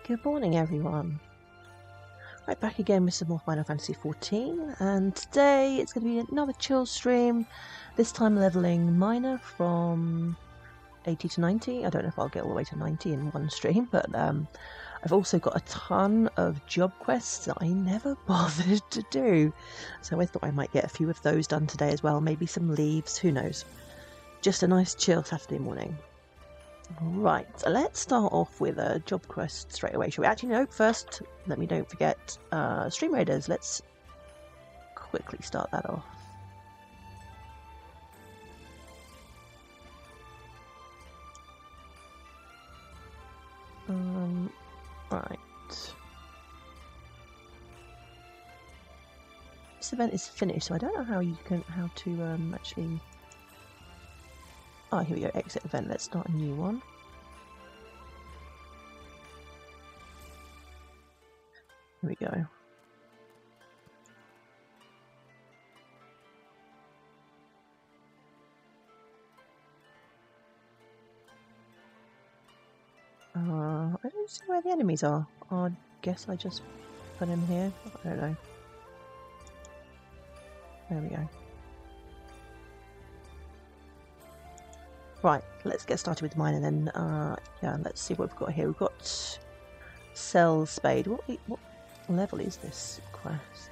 Good morning, everyone. Right, back again with some more Final Fantasy XIV, and today it's going to be another chill stream, this time leveling Minor from 80 to 90. I don't know if I'll get all the way to 90 in one stream, but I've also got a ton of job quests that I never bothered to do, so I thought I might get a few of those done today as well, maybe some leaves, who knows. Just a nice chill Saturday morning. Right, so let's start off with a job quest straight away. Shall we? Actually, no, first, let me don't forget Stream Raiders. Let's quickly start that off. Right. This event is finished, so I don't know how to actually... Oh, here we go, exit event. Let's start a new one. Here we go. I don't see where the enemies are. I guess I just put them here. I don't know. There we go. Right, let's get started with mine, and then yeah, let's see what we've got here. We've got Cell Spade. What level is this quest?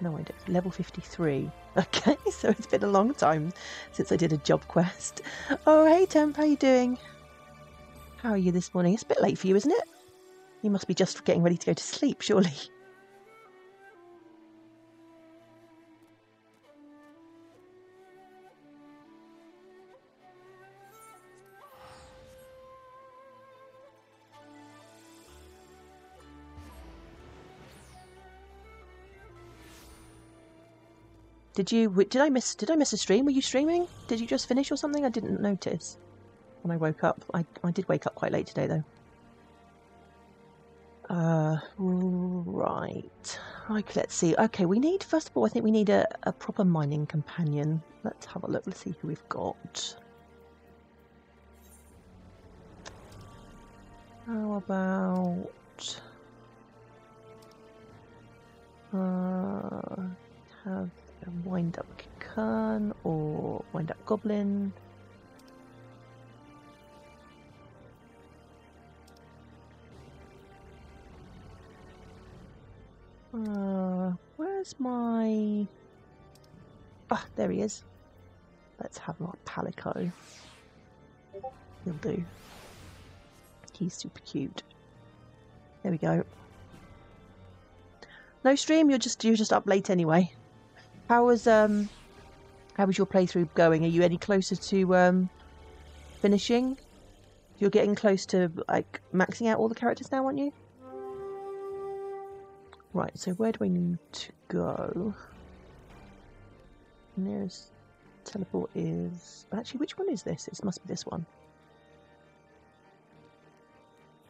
No idea. Level 53. Okay, so it's been a long time since I did a job quest. Oh, hey Temp, how you doing? How are you this morning? It's a bit late for you, isn't it? You must be just getting ready to go to sleep, surely. Did I miss a stream? Were you streaming? Did you just finish or something? I didn't notice when I woke up. I did wake up quite late today though. Right. Like, let's see. Okay, we need, first of all, I think we need a proper mining companion. Let's have a look. Let's see who we've got. How about have a wind-up Kern or wind-up Goblin? Where's my... Ah, there he is. Let's have our Palico. He'll do. He's super cute. There we go. No stream, you're just up late anyway. How was your playthrough going? Are you any closer to finishing? You're getting close to like maxing out all the characters now, aren't you? Right, so where do we need to go? Nearest teleport is... Actually, which one is this? It must be this one.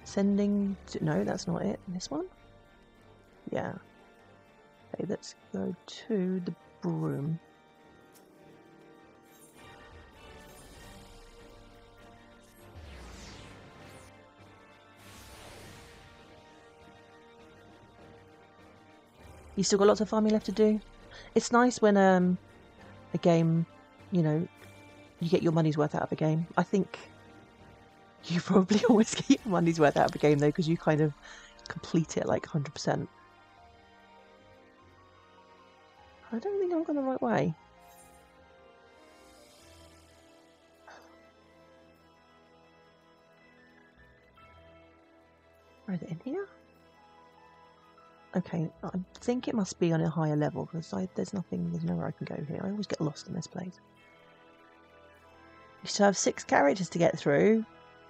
Sending to... No, that's not it. This one? Yeah. Okay, let's go to the broom. You still got lots of farming left to do? It's nice when a game, you know, you get your money's worth out of a game. I think you probably always get your money's worth out of a game though, because you kind of complete it like 100%. I don't think I'm going the right way. Where is it, in here? Okay, I think it must be on a higher level because there's nowhere I can go here. I always get lost in this place. You still have 6 characters to get through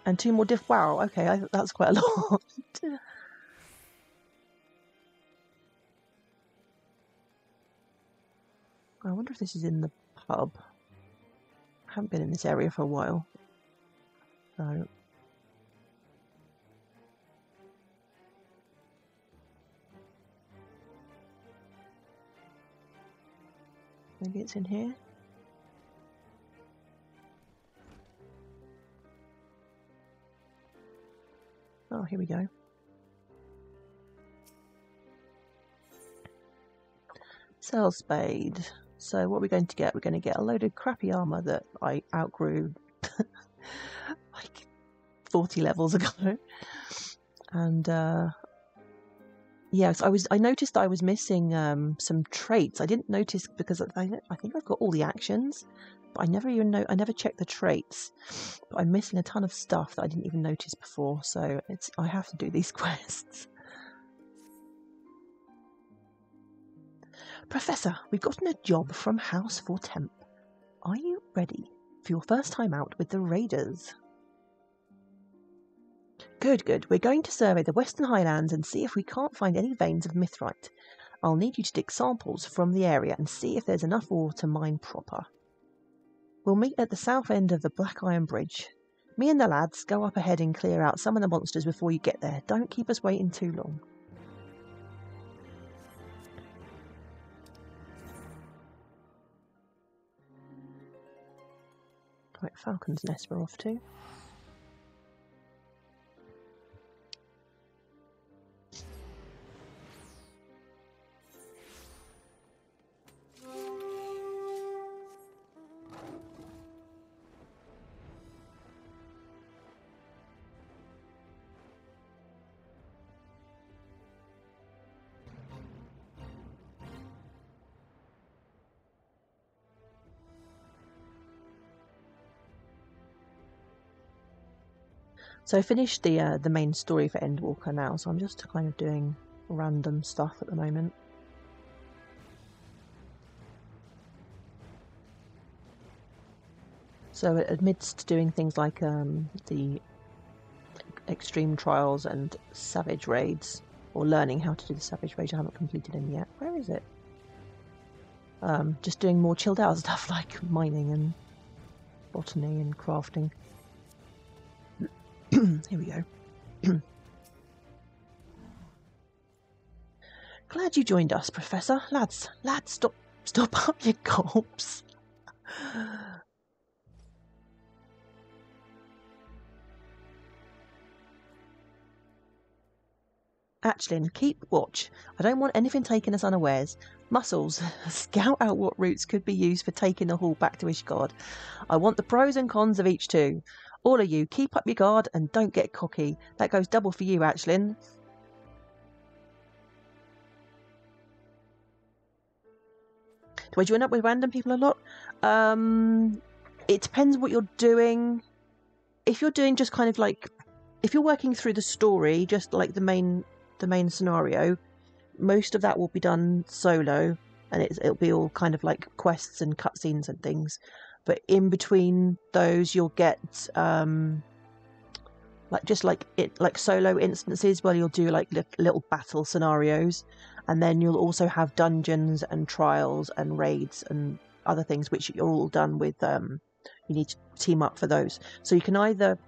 and 2 more wow, okay, that's quite a lot. I wonder if this is in the pub. I haven't been in this area for a while. So... Maybe it's in here. Oh, here we go. Sail Spade. So what we're going to get? We're going to get a load of crappy armour that I outgrew like 40 levels ago. And yes, I noticed I was missing some traits. I didn't notice because I think I've got all the actions, but I never checked the traits. But I'm missing a ton of stuff that I didn't even notice before, so I have to do these quests. Professor, we've gotten a job from House for Temp. Are you ready for your first time out with the Raiders? Good, good. We're going to survey the Western Highlands and see if we can't find any veins of mithrite. I'll need you to dig samples from the area and see if there's enough ore to mine proper. We'll meet at the south end of the Black Iron Bridge. Me and the lads go up ahead and clear out some of the monsters before you get there. Don't keep us waiting too long. Right, Falcon's Nest we're off to. So I finished the main story for Endwalker now, so I'm just kind of doing random stuff at the moment. So amidst doing things like the extreme trials and savage raids, or learning how to do the savage raids, I haven't completed them yet. Where is it? Just doing more chilled out stuff like mining and botany and crafting. Here we go. Glad you joined us, Professor. Lads, stop up your gulps. Aisling, keep watch. I don't want anything taking us unawares. Muscles, scout out what routes could be used for taking the haul back to Ishgard. I want the pros and cons of each too. All of you, keep up your guard and don't get cocky. That goes double for you, Aisling. Do I join up with random people a lot? It depends what you're doing. If you're doing just kind of like, if you're working through the story, just like the main scenario, most of that will be done solo, and it'll be all kind of like quests and cutscenes and things. But in between those, you'll get like solo instances where you'll do like little battle scenarios, and then you'll also have dungeons and trials and raids and other things which you're all done with. You need to team up for those. So you can either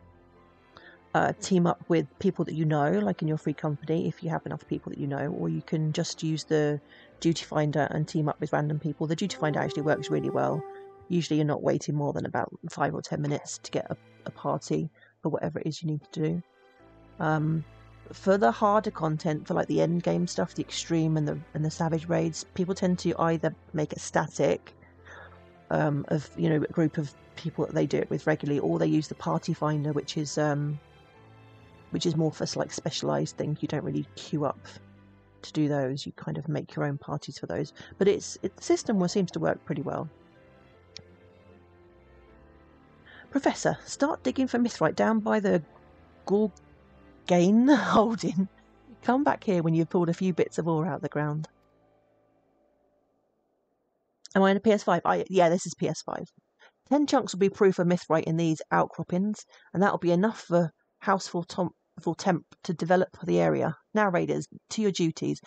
team up with people that you know, like in your free company, if you have enough people that you know, or you can just use the duty finder and team up with random people. The duty finder actually works really well. Usually you're not waiting more than about 5 or 10 minutes to get a party for whatever it is you need to do. For the harder content, for like the end game stuff, the extreme and the savage raids, people tend to either make it static of, you know, a group of people that they do it with regularly, or they use the party finder, which is more for like specialized things. You don't really queue up to do those. You kind of make your own parties for those. But the system seems to work pretty well. Professor, start digging for mithrite down by the Gorgane holding. Come back here when you've pulled a few bits of ore out of the ground. Am I in a PS5? Yeah, this is PS5. 10 chunks will be proof of mithrite in these outcroppings, and that'll be enough for House for Temp to develop the area. Now, Raiders, to your duties.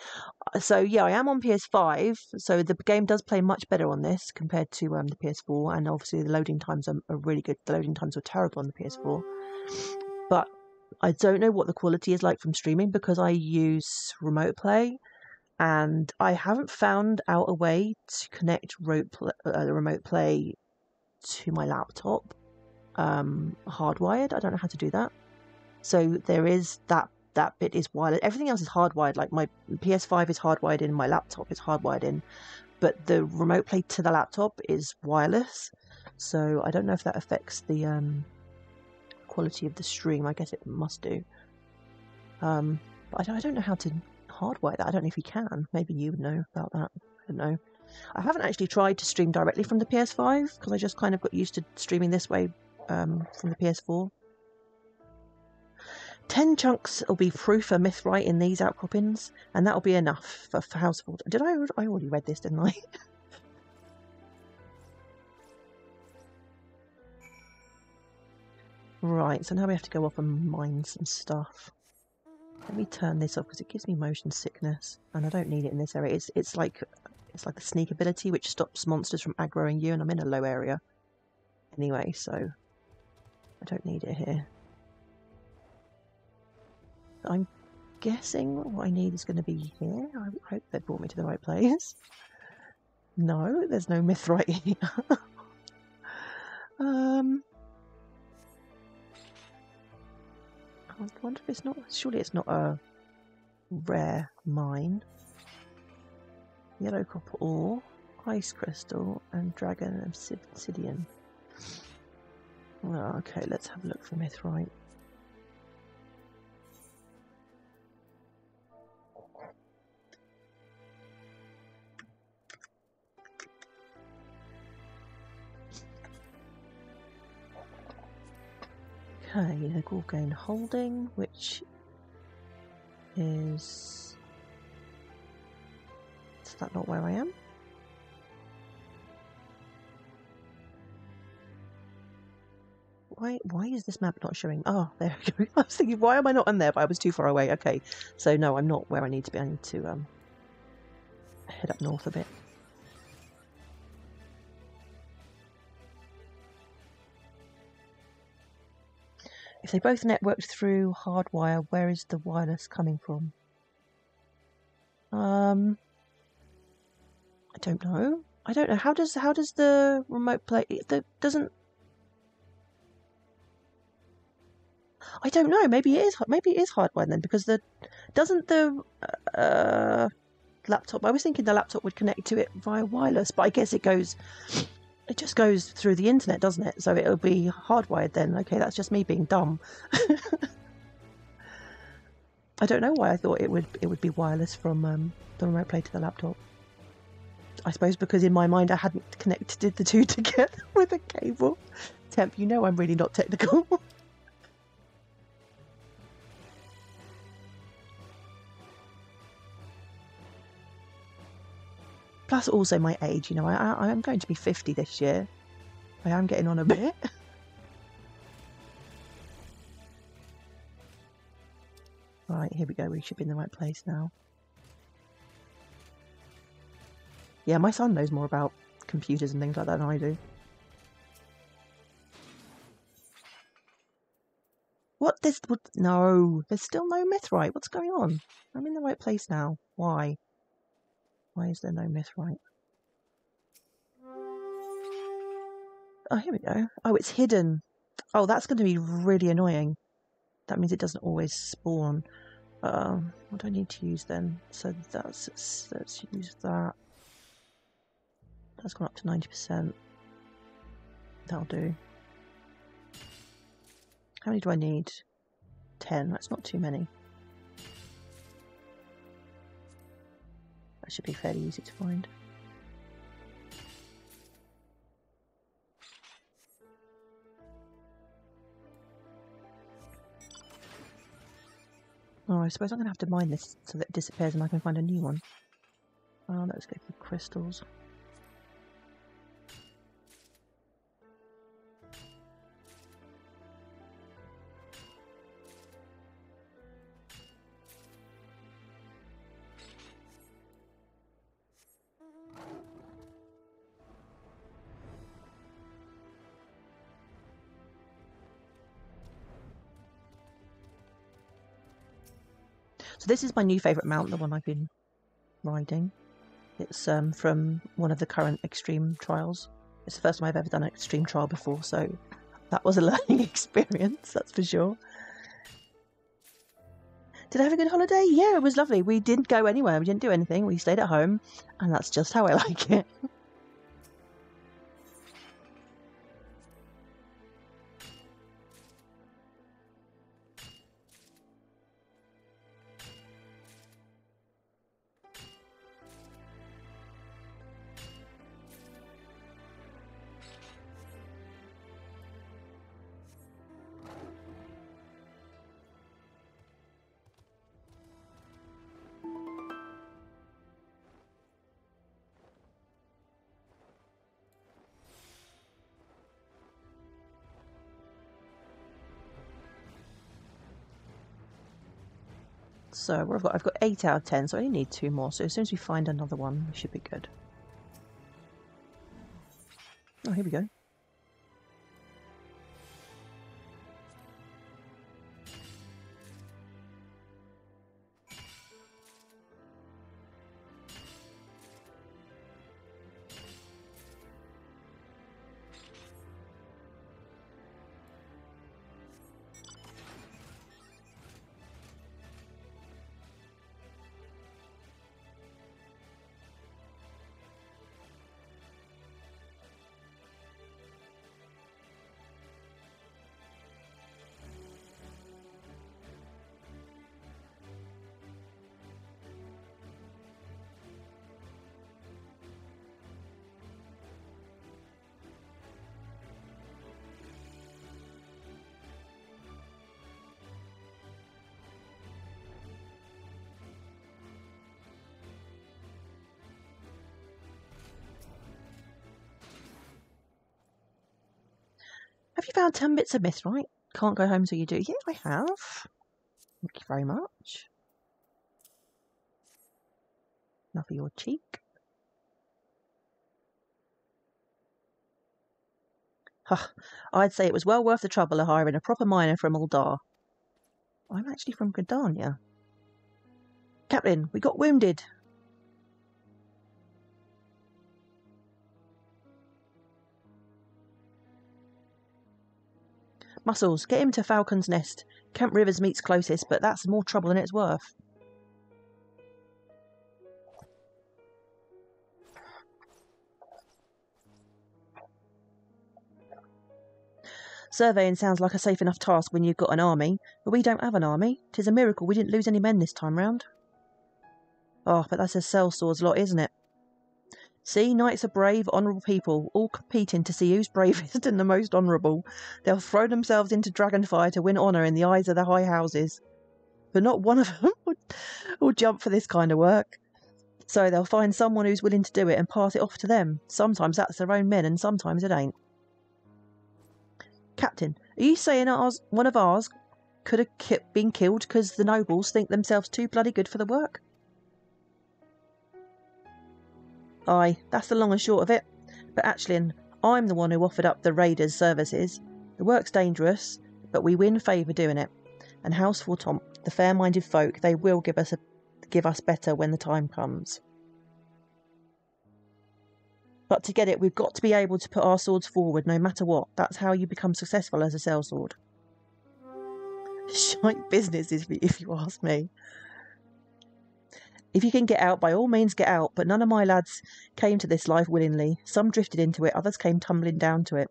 So, yeah, I am on PS5, so the game does play much better on this compared to the PS4, and obviously the loading times are really good. The loading times were terrible on the PS4. But I don't know what the quality is like from streaming because I use remote play, and I haven't found out a way to connect remote play to my laptop hardwired. I don't know how to do that. So there is that bit is wireless. Everything else is hardwired. Like my PS5 is hardwired in, my laptop is hardwired in, but the remote play to the laptop is wireless, so I don't know if that affects the quality of the stream. I guess it must do. But I don't know how to hardwire that. I don't know if you can. Maybe you would know about that. I don't know. I haven't actually tried to stream directly from the PS5 because I just kind of got used to streaming this way from the PS4. 10 chunks will be proof for Mythrite in these outcroppings, and that'll be enough for House of Water. Did I already read this, didn't I? Right, so now we have to go off and mine some stuff. Let me turn this off because it gives me motion sickness, and I don't need it in this area. It's like a sneak ability which stops monsters from aggroing you, and I'm in a low area anyway, so I don't need it here. I'm guessing what I need is going to be here. I hope they brought me to the right place. No, there's no Mythrite here. I wonder if it's not... Surely it's not a rare mine. Yellow copper ore, ice crystal, and dragon obsidian. Well, okay, let's have a look for Mythrite. Okay, the Gorgane Holding, which is that not where I am? Why is this map not showing? Oh, there we go. I was thinking, why am I not on there? But I was too far away. Okay, so no, I'm not where I need to be. I need to head up north a bit. If they both networked through hardwire, where is the wireless coming from? I don't know. I don't know. How does the remote play? Doesn't. I don't know. Maybe it is. Maybe it is hardwired then, because doesn't the laptop? I was thinking the laptop would connect to it via wireless, but I guess it goes. It just goes through the internet, doesn't it? So it'll be hardwired then. Okay, that's just me being dumb. I don't know why I thought it would be wireless from the remote play to the laptop. I suppose because in my mind I hadn't connected the two together with a cable. Temp, you know I'm really not technical. Plus also my age, you know, I am going to be 50 this year. I am getting on a bit. Right, here we go. We should be in the right place now. Yeah, my son knows more about computers and things like that than I do. What? No, there's still no Mythrite. What's going on? I'm in the right place now. Why? Why is there no Mythrite? Oh, here we go. Oh, it's hidden. Oh, that's going to be really annoying. That means it doesn't always spawn. What do I need to use then? So let's use that. That's gone up to 90%. That'll do. How many do I need? 10. That's not too many. That should be fairly easy to find. Oh, I suppose I'm going to have to mine this so that it disappears and I can find a new one. Let's go for crystals. So this is my new favourite mount, the one I've been riding. It's from one of the current extreme trials. It's the first time I've ever done an extreme trial before, so that was a learning experience, that's for sure. Did I have a good holiday? Yeah, it was lovely. We didn't go anywhere. We didn't do anything. We stayed at home, and that's just how I like it. So what I've got 8 out of 10, so I only need 2 more. So as soon as we find another one, we should be good. Oh, here we go. Have you found 10 bits of mithrite? Can't go home till you do. Yeah, I have. Thank you very much. Now for your cheek. Huh. I'd say it was well worth the trouble of hiring a proper miner from Uldar. I'm actually from Gridania. Captain, we got wounded. Muscles, get him to Falcon's Nest. Camp Rivers meets closest, but that's more trouble than it's worth. Surveying sounds like a safe enough task when you've got an army, but we don't have an army. 'Tis a miracle we didn't lose any men this time round. Oh, but that's a sellsword's lot, isn't it? See, knights are brave, honourable people, all competing to see who's bravest and the most honourable. They'll throw themselves into dragonfire to win honour in the eyes of the high houses. But not one of them will jump for this kind of work. So they'll find someone who's willing to do it and pass it off to them. Sometimes that's their own men and sometimes it ain't. Captain, are you saying one of ours could have been killed because the nobles think themselves too bloody good for the work? Aye, that's the long and short of it. But actually, I'm the one who offered up the raiders' services. The work's dangerous, but we win favour doing it. And House Fortomp, the fair-minded folk, they will give us better when the time comes. But to get it, we've got to be able to put our swords forward no matter what. That's how you become successful as a sellsword. Shite business, if you ask me. If you can get out, by all means get out, but none of my lads came to this life willingly. Some drifted into it, others came tumbling down to it.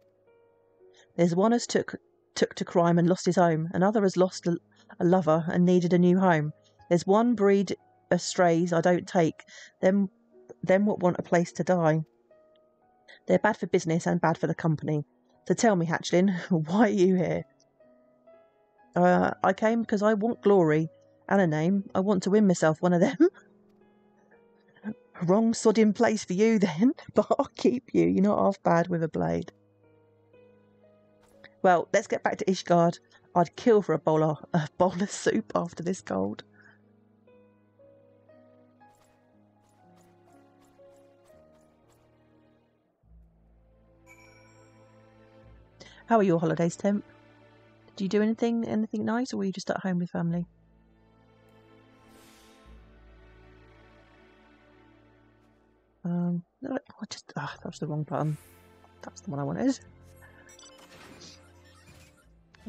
There's one as took to crime and lost his home, another has lost a lover and needed a new home. There's one breed of strays I don't take, them what want a place to die. They're bad for business and bad for the company. So tell me, hatchling, why are you here? I came because I want glory and a name. I want to win myself one of them. Wrong sodding place for you then, but I'll keep you. You're not half bad with a blade. Well, let's get back to Ishgard. I'd kill for a bowl of soup after this cold. How are your holidays, Temp? Did you do anything nice, or were you just at home with family? That was the wrong button. That's the one I wanted.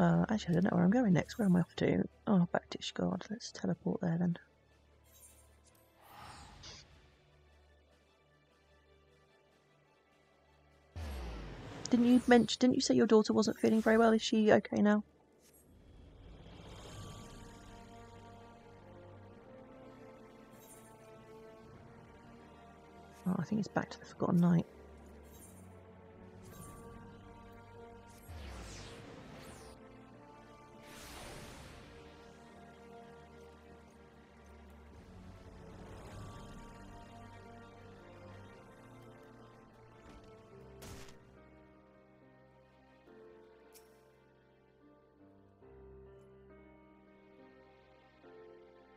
Actually, I don't know where I'm going next. Where am I off to? Oh, back to Ishgard. Let's teleport there then. Didn't you say your daughter wasn't feeling very well? Is she okay now? Oh, I think it's back to the Forgotten Night.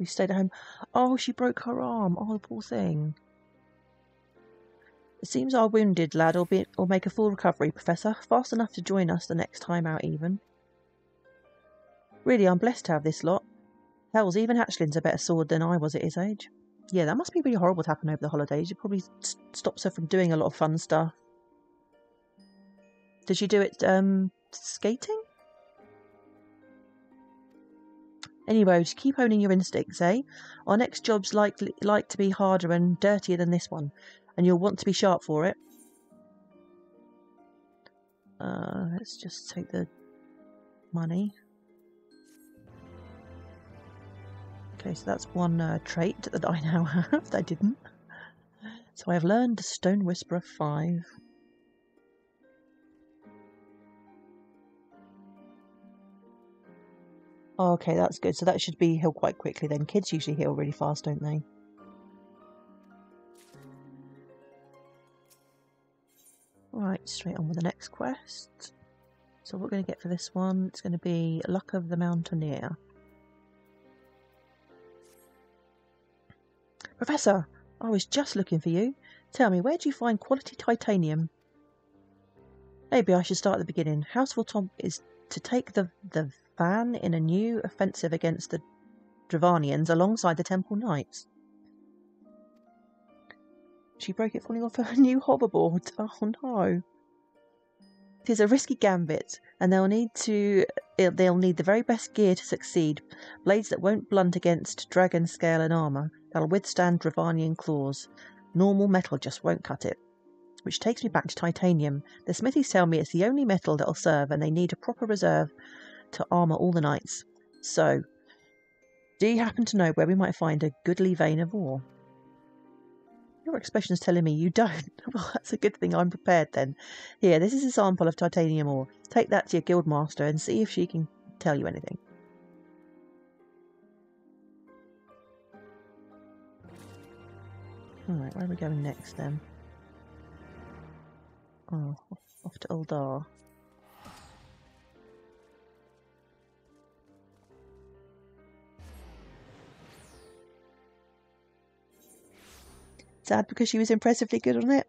You stayed at home. Oh, she broke her arm. Oh, the poor thing. It seems our wounded lad will make a full recovery, Professor. Fast enough to join us the next time out, even. Really, I'm blessed to have this lot. Hells, even Hatchlin's a better sword than I was at his age. Yeah, that must be really horrible to happen over the holidays. It probably stops her from doing a lot of fun stuff. Did she do it, skating? Anyway, just keep owning your instincts, eh? Our next job's like to be harder and dirtier than this one, and you'll want to be sharp for it. Let's just take the money. Okay, so that's one trait that I now have that I didn't. So I have learned Stone Whisperer 5. Oh, okay, that's good. So that should be healed quite quickly then. Kids usually heal really fast, don't they? Right, straight on with the next quest. So what we're going to get for this one, it's going to be Luck of the Mountaineer. Professor, I was just looking for you. Tell me, where do you find quality titanium? Maybe I should start at the beginning. House Tom is to take the van in a new offensive against the Dravanians alongside the Temple Knights. She broke it falling off her new hoverboard. Oh no. It is a risky gambit, and they'll need the very best gear to succeed. Blades that won't blunt against dragon scale and armour. That'll withstand Dravanian claws. Normal metal just won't cut it. Which takes me back to titanium. The smithies tell me it's the only metal that'll serve, and they need a proper reserve to armour all the knights. So, do you happen to know where we might find a goodly vein of ore? Your expression's telling me you don't. Well, that's a good thing I'm prepared then. Here, this is a sample of titanium ore. Take that to your guildmaster and see if she can tell you anything. Alright, where are we going next then? Oh, off to Uldar. Sad because she was impressively good on it?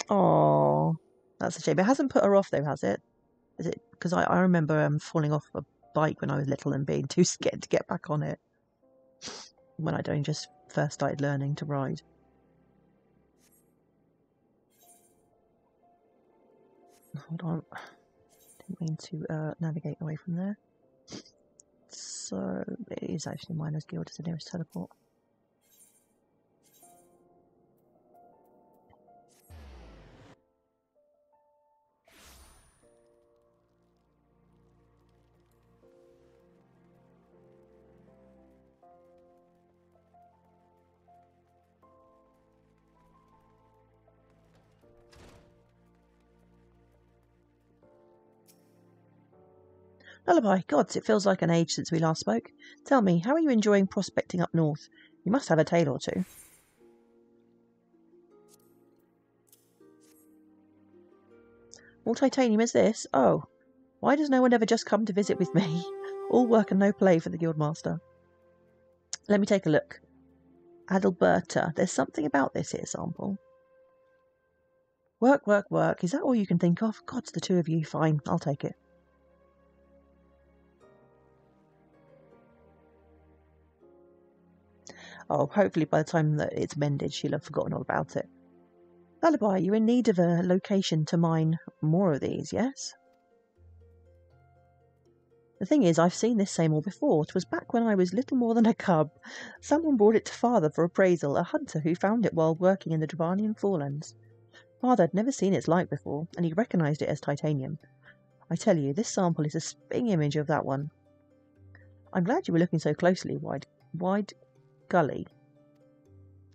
Oh, that's a shame. It hasn't put her off though, has it? Is it? Because I remember falling off a bike when I was little and being too scared to get back on it. When I'd only just first started learning to ride. Hold on. Didn't mean to navigate away from there. So, it is actually Miners Guild is the nearest teleport. Lullaby, gods, it feels like an age since we last spoke. Tell me, how are you enjoying prospecting up north? You must have a tale or two. All titanium is this? Oh, why does no one ever just come to visit with me? All work and no play for the guildmaster. Let me take a look. Adalberta, there's something about this here sample. Work, work, work. Is that all you can think of? Gods, the two of you. Fine, I'll take it. Oh, hopefully by the time that it's mended, she'll have forgotten all about it. Lullaby, you're in need of a location to mine more of these, yes? The thing is, I've seen this same ore before. 'Twas back when I was little more than a cub. Someone brought it to Father for appraisal, a hunter who found it while working in the Dravanian forelands. Father had never seen its like before, and he recognised it as titanium. I tell you, this sample is a spitting image of that one. I'm glad you were looking so closely, Wide Gully.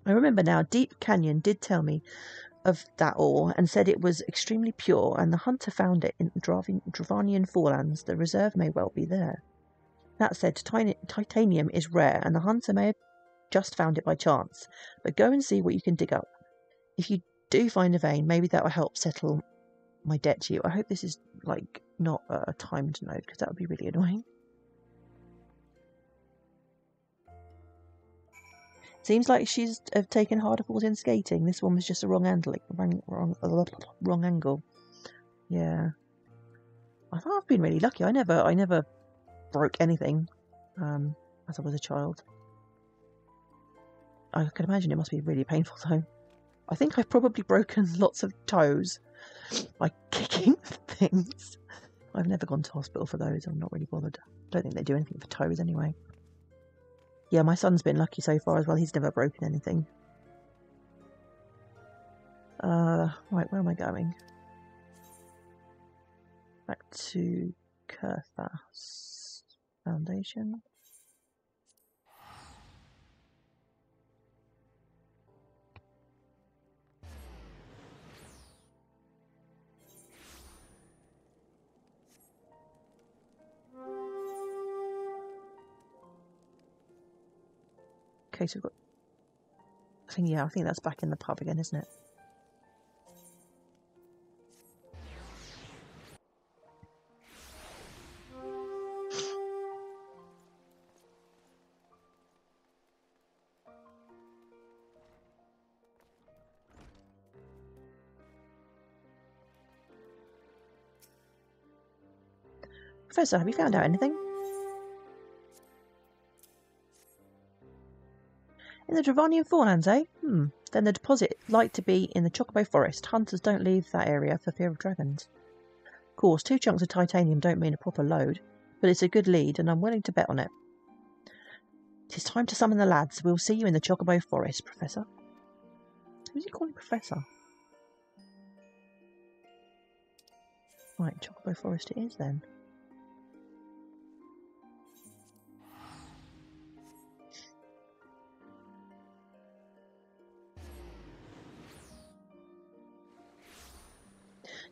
I remember now, Deep Canyon did tell me of that ore and said it was extremely pure, and the hunter found it in Dravanian forelands. The reserve may well be there. That said, titanium is rare, and the hunter may have just found it by chance, but go and see what you can dig up. If you do find a vein, maybe that will help settle my debt to you. I hope this is, like, not a timed note, because that would be really annoying. Seems like she's taken harder falls in skating. This one was just a wrong angle. Yeah. I thought I've been really lucky. I never broke anything as I was a child. I can imagine it must be really painful though. I think I've probably broken lots of toes by kicking things. I've never gone to hospital for those. I'm not really bothered. I don't think they do anything for toes anyway. Yeah, my son's been lucky so far as well. He's never broken anything. Right, where am I going? Back to Kurthas Foundation. Okay, so we've got... I think that's back in the pub again, isn't it? Professor, have you found out anything? In the Dravanian forelands, eh? Then the deposit like to be in the Chocobo Forest. Hunters don't leave that area for fear of dragons. Of course, 2 chunks of titanium don't mean a proper load, but it's a good lead, and I'm willing to bet on it. It is time to summon the lads. We'll see you in the Chocobo Forest, Professor. Who's he calling Professor? Right, Chocobo Forest it is then.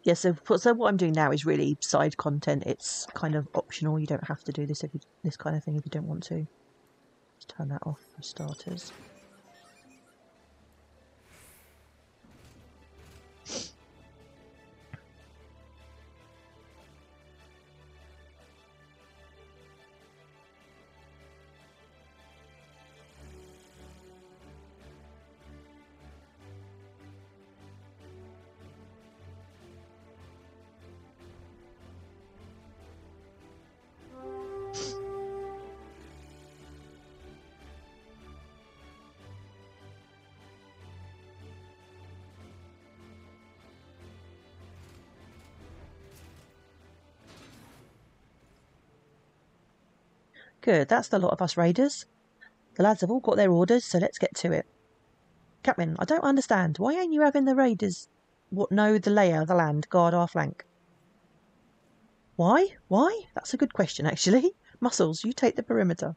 Yeah, so what I'm doing now is really side content. It's kind of optional. You don't have to do this this kind of thing if you don't want to. Let's turn that off for starters. Good, that's the lot of us raiders. The lads have all got their orders, so let's get to it. Captain, I don't understand. Why ain't you having the raiders what know the layout of the land guard our flank? Why? Why? That's a good question, actually. Muscles, you take the perimeter.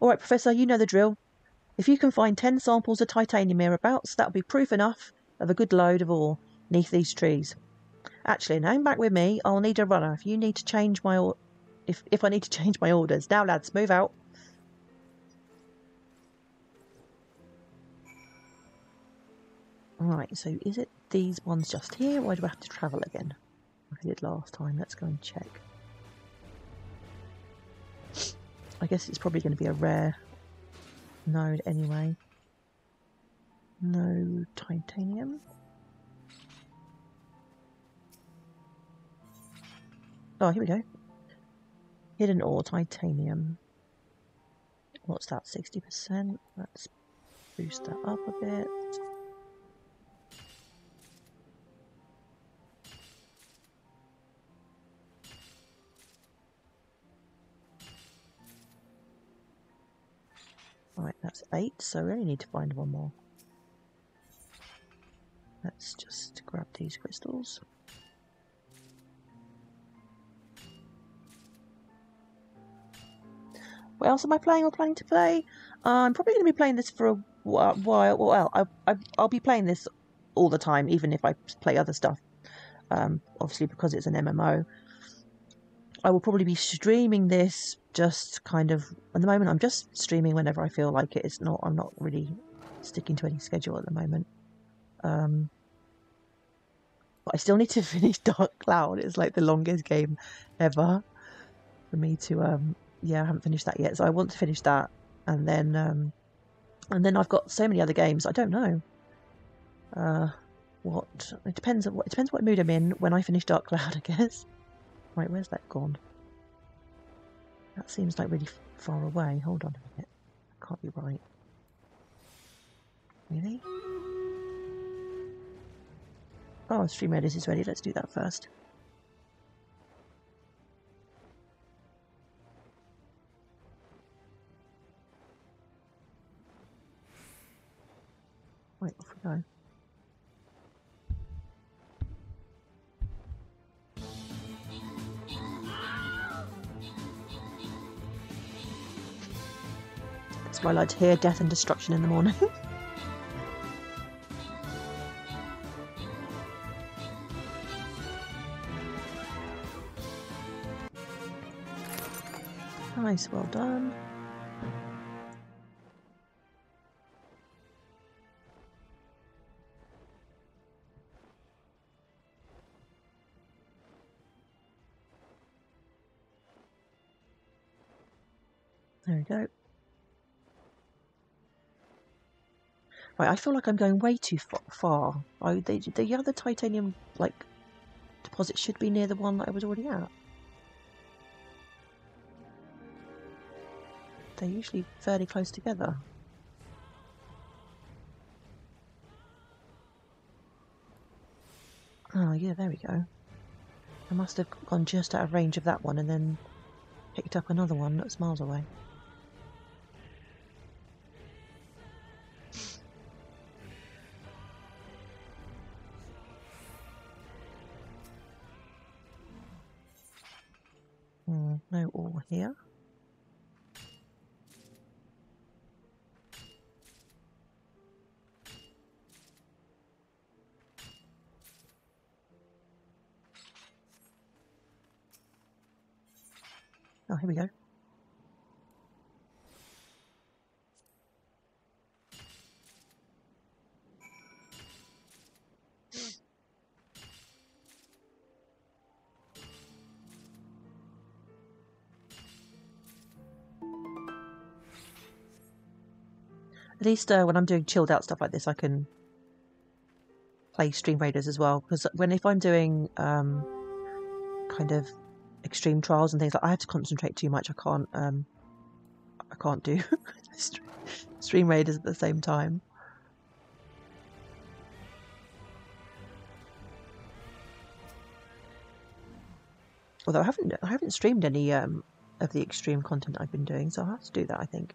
All right, Professor, you know the drill. If you can find 10 samples of titanium hereabouts, that'll be proof enough of a good load of ore neath these trees. Actually, now back with me. I'll need a runner. If you need to change my if I need to change my orders. Now, lads, move out. Right, so is it these ones just here, or do I have to travel again? Like I did last time. Let's go and check. I guess it's probably going to be a rare node anyway. No titanium. Oh, here we go. Hidden ore, titanium. What's that, 60%? Let's boost that up a bit. That's 8, so we only need to find one more. Let's just grab these crystals. What else am I playing or planning to play? I'm probably going to be playing this for a while. Well, I'll be playing this all the time, even if I play other stuff. Obviously, because it's an MMO. I will probably be streaming this just kind of... At the moment, I'm just streaming whenever I feel like it. I'm not really sticking to any schedule at the moment. But I still need to finish Dark Cloud. It's like the longest game ever for me to... yeah, I haven't finished that yet, so I want to finish that, and then I've got so many other games. I don't know what it depends what mood I'm in when I finish Dark Cloud, I guess. Right, where's that gone? That seems like really far away. Hold on a minute, that can't be right. Really? Oh, Stream Edit is ready. Let's do that first. Right, off we go. That's why I like to hear death and destruction in the morning. Nice, well done. There we go. Right, I feel like I'm going way too far. The other titanium deposit should be near the one that I was already at. They're usually fairly close together. Oh yeah, there we go. I must have gone just out of range of that one and then picked up another one that's miles away. No ore here. Oh, here we go. At least when I'm doing chilled out stuff like this, I can play Stream Raiders as well. Because if I'm doing kind of extreme trials and things, like I have to concentrate too much. I can't do Stream Raiders at the same time. Although I haven't streamed any of the extreme content I've been doing, so I'll have to do that, I think.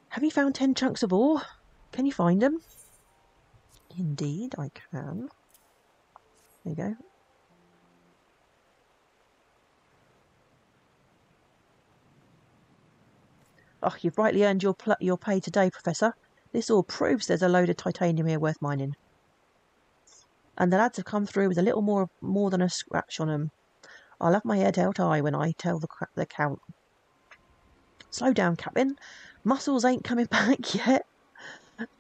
Have you found 10 chunks of ore? Can you find them? Indeed, I can. There you go. Oh, you've rightly earned your pay today, Professor. This all proves there's a load of titanium here worth mining. And the lads have come through with a little more than a scratch on them. I'll have my head held high when I tell the count. Slow down, Captain. Muscles ain't coming back yet.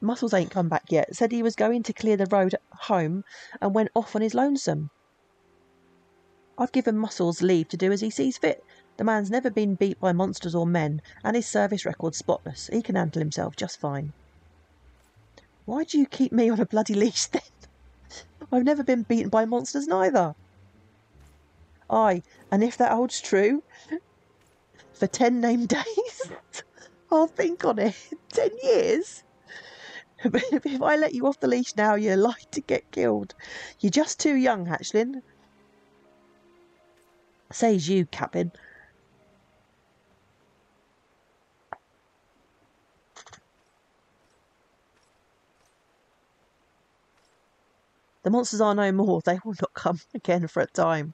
Muscles ain't come back yet. Said he was going to clear the road home and went off on his lonesome. I've given Muscles leave to do as he sees fit. The man's never been beat by monsters or men, and his service record's spotless. He can handle himself just fine. Why do you keep me on a bloody leash then? I've never been beaten by monsters neither. Aye, and if that holds true, for 10 named days, I'll think on it. 10 years? But if I let you off the leash now, you're like to get killed. You're just too young, hatchling. Says you, Captain. The monsters are no more. They will not come again for a time.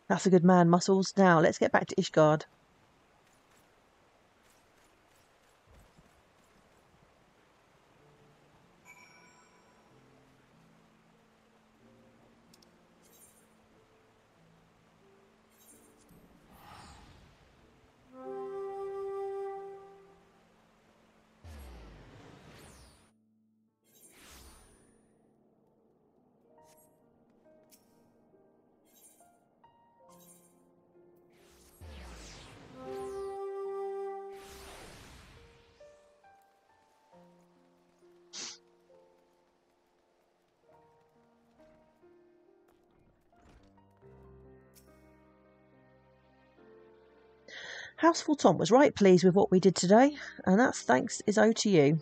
That's a good man, Muscles. Now, let's get back to Ishgard. Houseful Tom was right pleased with what we did today, and that's thanks is owed to you.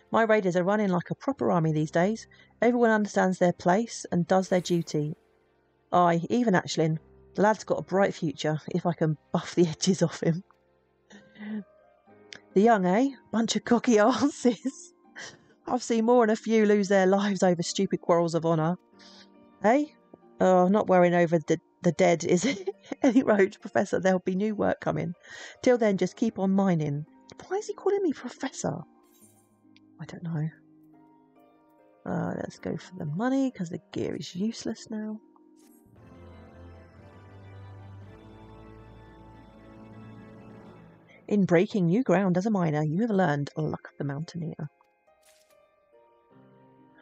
My raiders are running like a proper army these days. Everyone understands their place and does their duty. Aye, even Ashlyn. The lad's got a bright future, if I can buff the edges off him. The young, eh? Bunch of cocky arses. I've seen more than a few lose their lives over stupid quarrels of honour. Eh? Oh, not worrying over the dead, is it? Any road, Professor, there'll be new work coming. Till then, just keep on mining. Why is he calling me Professor? I don't know. Let's go for the money, because the gear is useless now. In breaking new ground as a miner, you have learned Luck of the Mountaineer.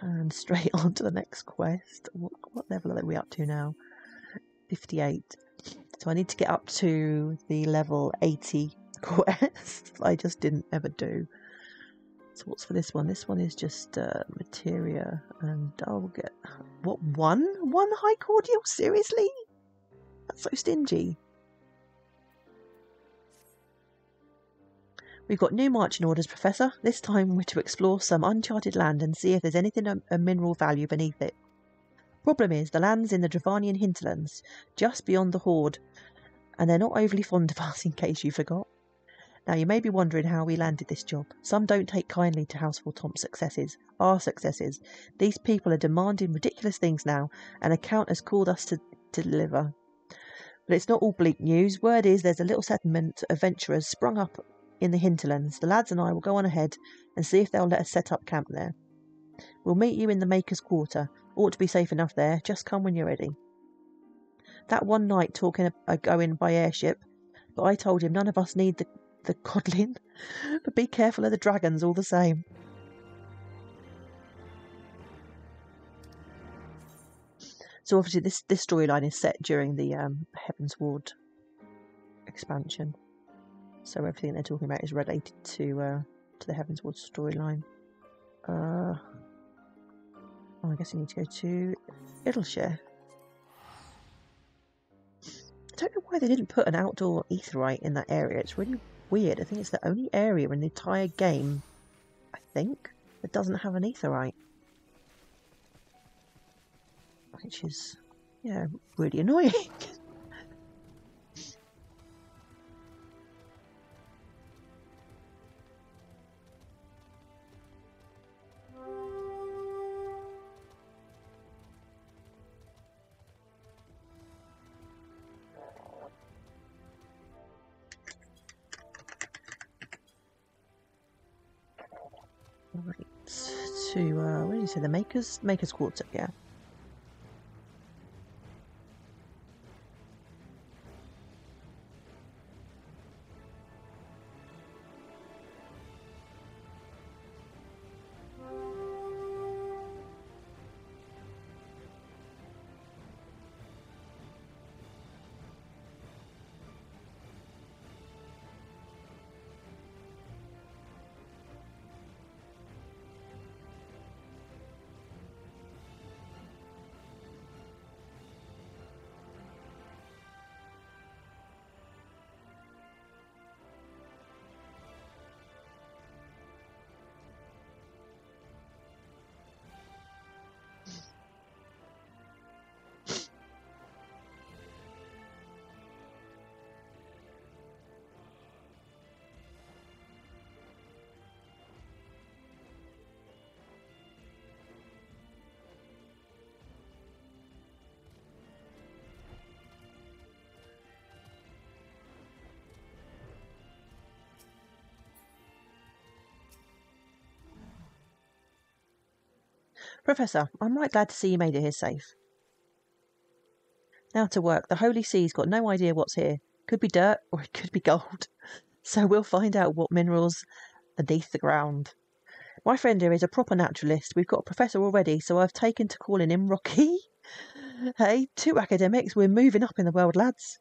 And straight on to the next quest. What level are we up to now? 58. So I need to get up to the level 80 quest. I just didn't ever do. So what's for this one? This one is just materia, and I'll get what, one high cordial? Seriously? That's so stingy. We've got new marching orders, Professor. This time we're to explore some uncharted land and see if there's anything of mineral value beneath it. Problem is, the land's in the Dravanian hinterlands, just beyond the Horde, and they're not overly fond of us, in case you forgot. Now, you may be wondering how we landed this job. Some don't take kindly to Houseful Tom's successes, our successes. These people are demanding ridiculous things now, and a count has called us to deliver. But it's not all bleak news. Word is there's a little settlement of adventurers sprung up in the hinterlands. The lads and I will go on ahead and see if they'll let us set up camp there. We'll meet you in the Maker's Quarter. Ought to be safe enough there. Just come when you're ready. That one night talking of going by airship, but I told him none of us need the coddling, but be careful of the dragons all the same. So obviously this storyline is set during the Heavensward expansion. So everything they're talking about is related to the Heavensward storyline. Oh, I guess I need to go to Idleshire. I don't know why they didn't put an outdoor aetheryte in that area. It's really weird. I think it's the only area in the entire game, I think, that doesn't have an aetheryte. Which is, yeah, really annoying. Right, to, what did you say, the Maker's Quarter, yeah. Professor, I'm right glad to see you made it here safe. Now to work. The Holy Sea's got no idea what's here. Could be dirt or it could be gold. So we'll find out what minerals are beneath the ground. My friend here is a proper naturalist. We've got a professor already, so I've taken to calling him Rocky. Hey, 2 academics. We're moving up in the world, lads.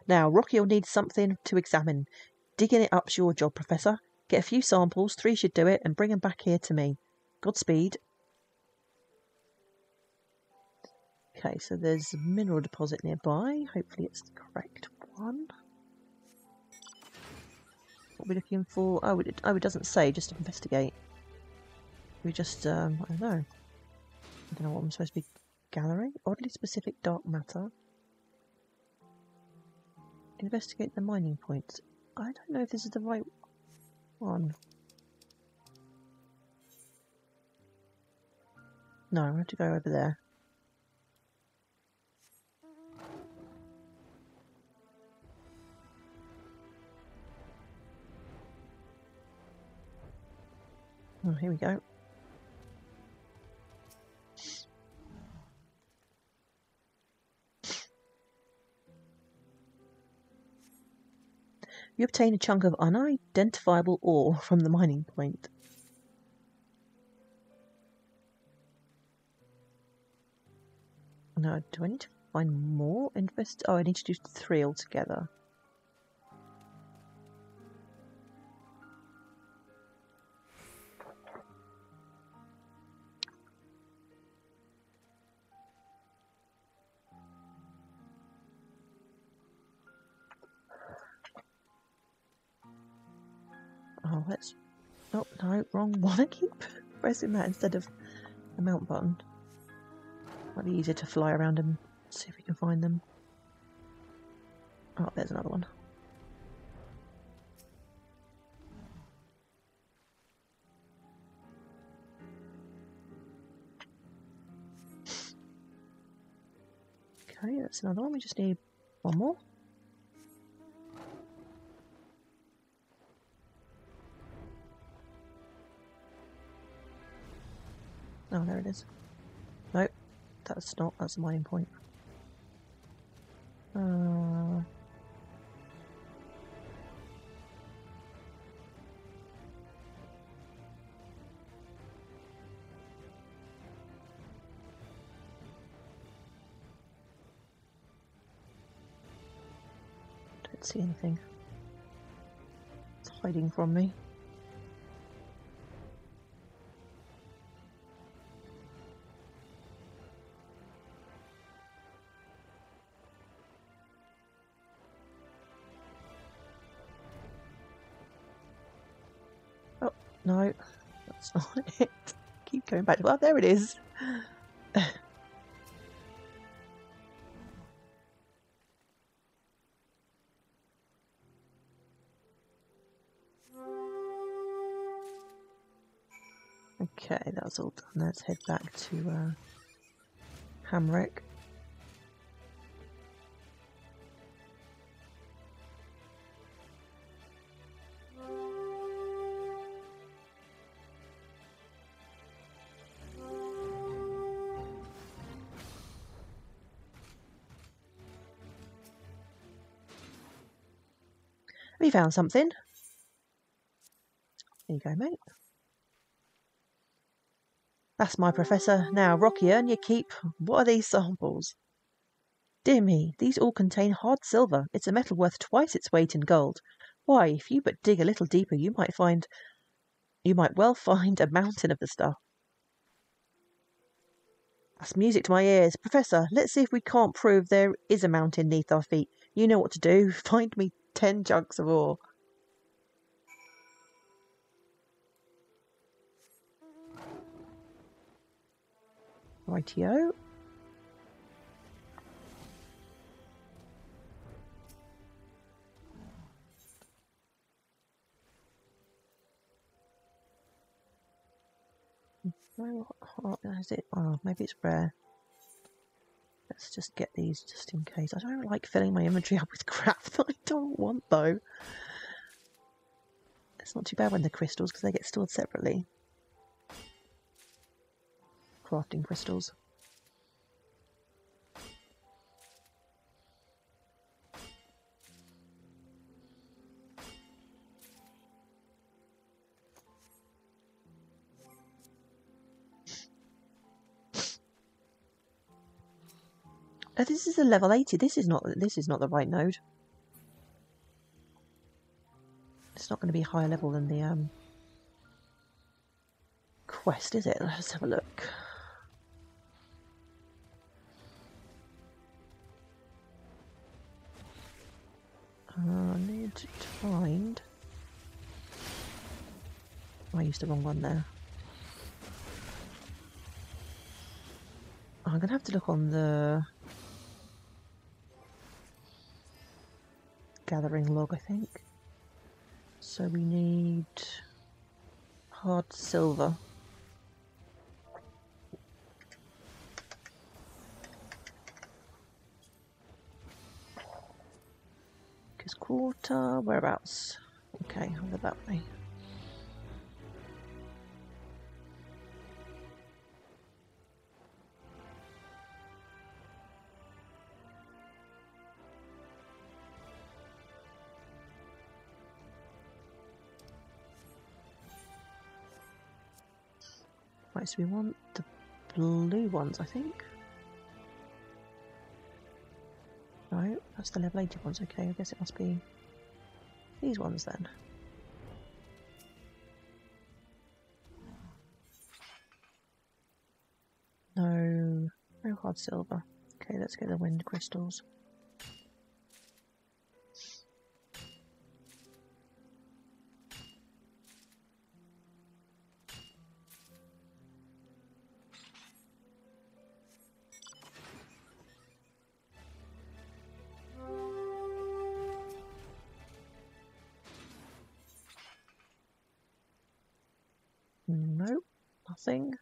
Now, Rocky will need something to examine. Digging it up's your job, Professor. Get a few samples, 3 should do it, and bring them back here to me. Godspeed. Okay, so there's a mineral deposit nearby. Hopefully it's the correct one. What are we looking for? Oh, it doesn't say, just investigate. We just, I don't know. I don't know what I'm supposed to be gathering. Oddly specific dark matter. Investigate the mining points. I don't know if this is the right one. No, I have to go over there. Oh, here we go. You obtain a chunk of unidentifiable ore from the mining point. Now, do I need to find more? Oh, I need to do 3 altogether. Oh, let's... Oh, no, wrong one. I keep pressing that instead of the mount button. Might be easier to fly around and see if we can find them. Oh, there's another one. Okay, that's another one. We just need one more. Oh, there it is. Nope, that's not. That's the mining point. Don't see anything. It's hiding from me. Oh, no, that's not it. Keep going back. Well, there it is. Okay, that's all done. Let's head back to Hamrick. Have you found something? There you go, mate. That's my professor. Now, Rocky, earn your keep. What are these samples? Dear me, these all contain hard silver. It's a metal worth twice its weight in gold. Why, if you but dig a little deeper, you might well find a mountain of the stuff. That's music to my ears. Professor, let's see if we can't prove there is a mountain beneath our feet. You know what to do. Find me 10 jugs of ore. Rightio. What is it? Oh, maybe it's rare. Let's just get these just in case. I don't like filling my inventory up with crap that I don't want, though. It's not too bad when they're crystals, because they get stored separately. Crafting crystals. Oh, this is a level 80. This is not the right node. It's not going to be a higher level than the quest, is it? Let's have a look. I need to find... I used the wrong one there. I'm going to have to look on the gathering log, I think. So we need hard silver. Because quarter, whereabouts? Okay, I'll go that way. Right, so we want the blue ones, I think. No, that's the level 80 ones. Okay, I guess it must be these ones then. No hard silver. Okay, let's get the wind crystals. Nope, nothing.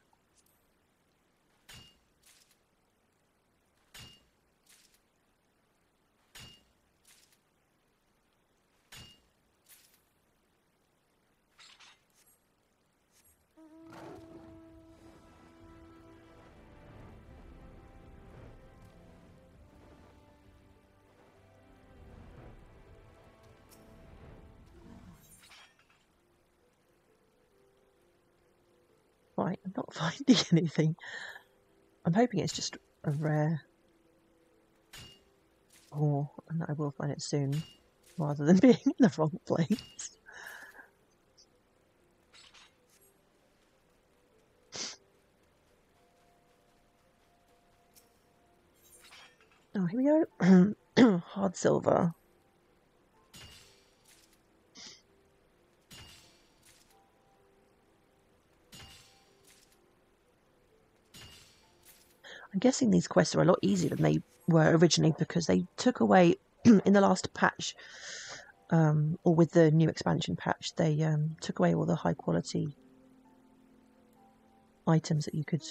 Right, I'm not finding anything. I'm hoping it's just a rare ore and that I will find it soon, rather than being in the wrong place. Oh, here we go. Hard silver. I'm guessing these quests are a lot easier than they were originally because they took away, in the last patch, or with the new expansion patch, they took away all the high quality items that you could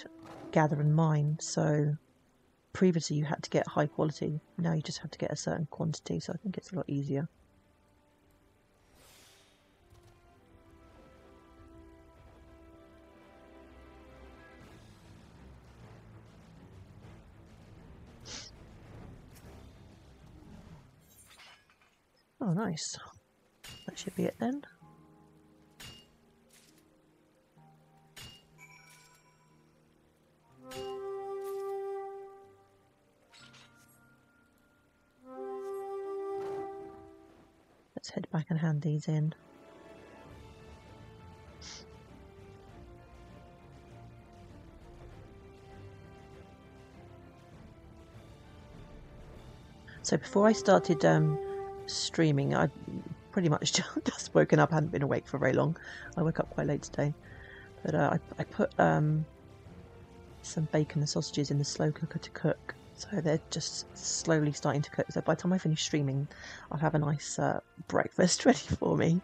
gather and mine. So previously you had to get high quality, now you just have to get a certain quantity, so I think it's a lot easier. Oh, nice. That should be it then. Let's head back and hand these in. So before I started streaming, I pretty much just woken up. I hadn't been awake for very long. I woke up quite late today, but I put some bacon and sausages in the slow cooker to cook, so they're just slowly starting to cook. So by the time I finish streaming, I'll have a nice breakfast ready for me.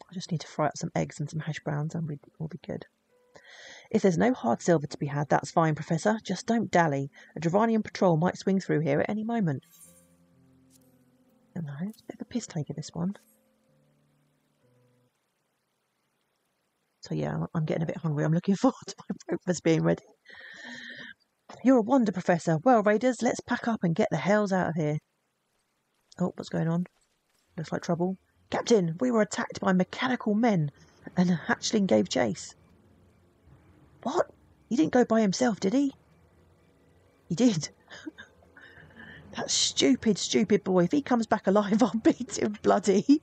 I just need to fry up some eggs and some hash browns and we'll be good. If there's no hard silver to be had, that's fine, Professor. Just don't dally. A Dravanian patrol might swing through here at any moment. I don't know, it's a bit of a piss taker, this one. So yeah, I'm getting a bit hungry. I'm looking forward to my breakfast being ready. You're a wonder, Professor. Well, Raiders, let's pack up and get the hells out of here. Oh, what's going on? Looks like trouble. Captain, we were attacked by mechanical men, and a hatchling gave chase. What? He didn't go by himself, did he? He did. That stupid, stupid boy. If he comes back alive, I'll beat him bloody.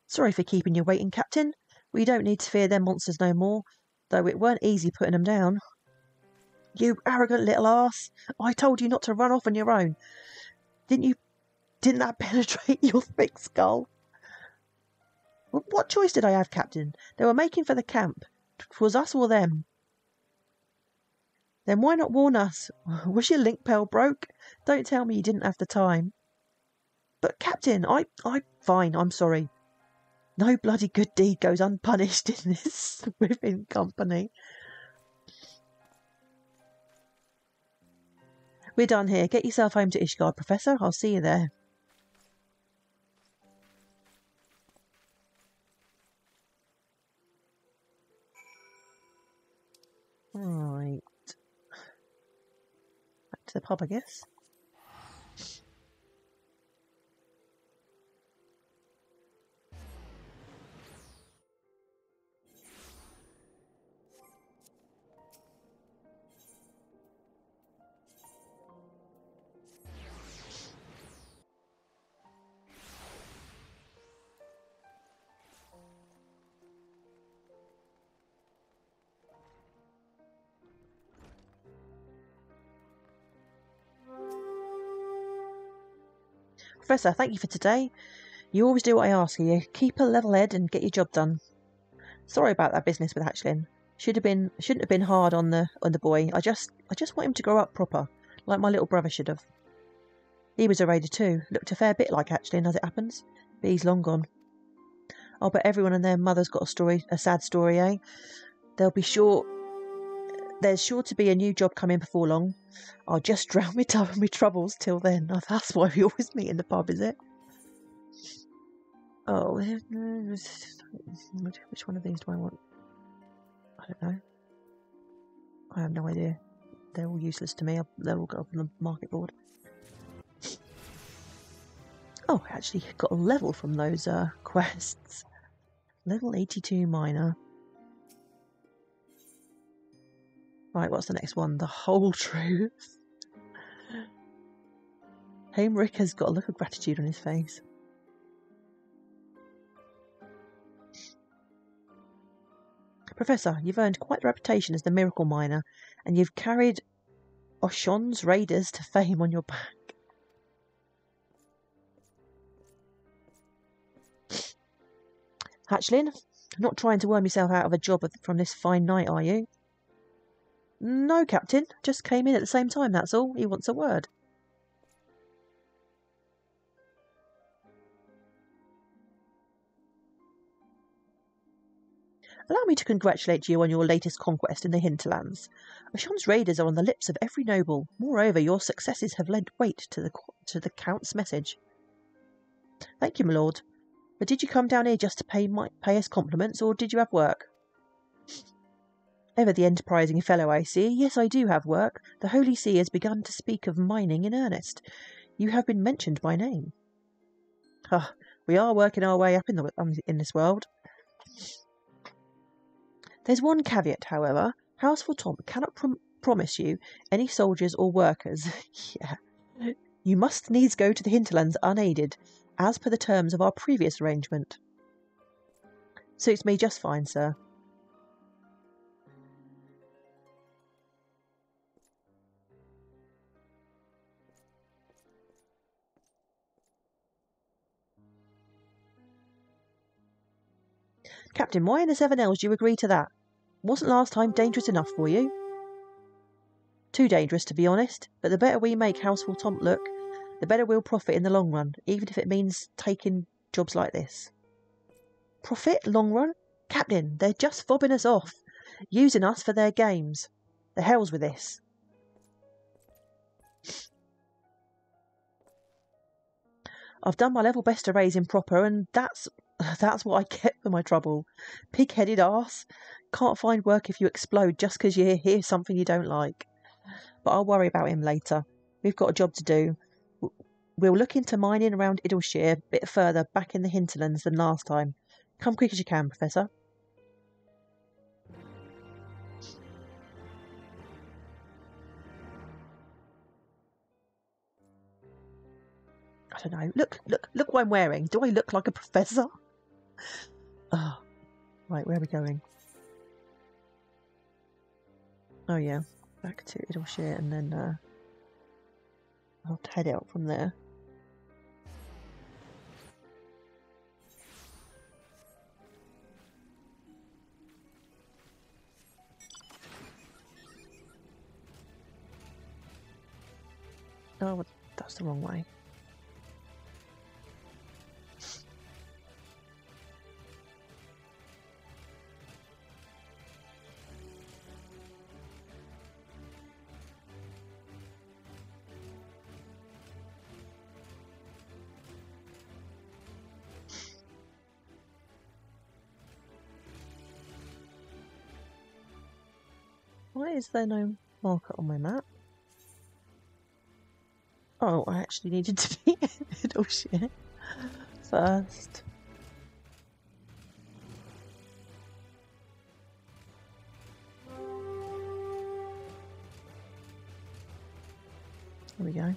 Sorry for keeping you waiting, Captain. We don't need to fear them monsters no more, though it weren't easy putting them down. You arrogant little arse. I told you not to run off on your own. Didn't that penetrate your thick skull? What choice did I have, Captain? They were making for the camp. 'Twas us or them. Then why not warn us? Was your link bell broke? Don't tell me you didn't have the time. But, Captain, fine, I'm sorry. No bloody good deed goes unpunished in this within company. We're done here. Get yourself home to Ishgard, Professor. I'll see you there. Right. Back to the pub, I guess. Professor, thank you for today. You always do what I ask of you. Keep a level head and get your job done. Sorry about that business with Hatchlin. Shouldn't have been hard on the boy. I just want him to grow up proper, like my little brother should have. He was a raider too. Looked a fair bit like Hatchlin as it happens, but he's long gone. I'll bet everyone and their mother's got a sad story, eh? There's sure to be a new job coming before long. I'll just drown me troubles till then. Oh, that's why we always meet in the pub, is it? Oh, which one of these do I want? I don't know. I have no idea. They're all useless to me. They'll all go up on the market board. Oh, I actually got a level from those quests. Level 82 miner. Right, what's the next one? The whole truth. Heinrich has got a look of gratitude on his face. Professor, you've earned quite the reputation as the miracle miner, and you've carried Oshon's raiders to fame on your back. Hatchlin, not trying to worm yourself out of a job from this fine night, are you? No, Captain. Just came in at the same time, that's all. He wants a word. Allow me to congratulate you on your latest conquest in the hinterlands. Oshon's raiders are on the lips of every noble. Moreover, your successes have lent weight to the Count's message. Thank you, my lord. But did you come down here just to pay us compliments, or did you have work? Ever the enterprising fellow, I see. Yes, I do have work. The Holy See has begun to speak of mining in earnest. You have been mentioned by name. We are working our way up in this world. There's one caveat, however. House Fortomp cannot promise you any soldiers or workers. Yeah. You must needs go to the hinterlands unaided, as per the terms of our previous arrangement. Suits me just fine, sir. Captain, why in the seven L's do you agree to that? Wasn't last time dangerous enough for you? Too dangerous, to be honest, but the better we make House Fortomp look, the better we'll profit in the long run, even if it means taking jobs like this. Profit? Long run? Captain, they're just fobbing us off. Using us for their games. The hell's with this. I've done my level best to raise him proper, and that's what I get for my trouble. Pig-headed arse. Can't find work if you explode just because you hear something you don't like. But I'll worry about him later. We've got a job to do. We'll look into mining around Idleshire a bit further back in the hinterlands than last time. Come quick as you can, Professor. I don't know. Look what I'm wearing. Do I look like a professor? Oh, right, where are we going? Oh yeah, back to Idleshire and then I'll have to head out from there. Oh, that's the wrong way. Why is there no marker on my map? Oh, I actually needed to be in Idleshire first. There we go.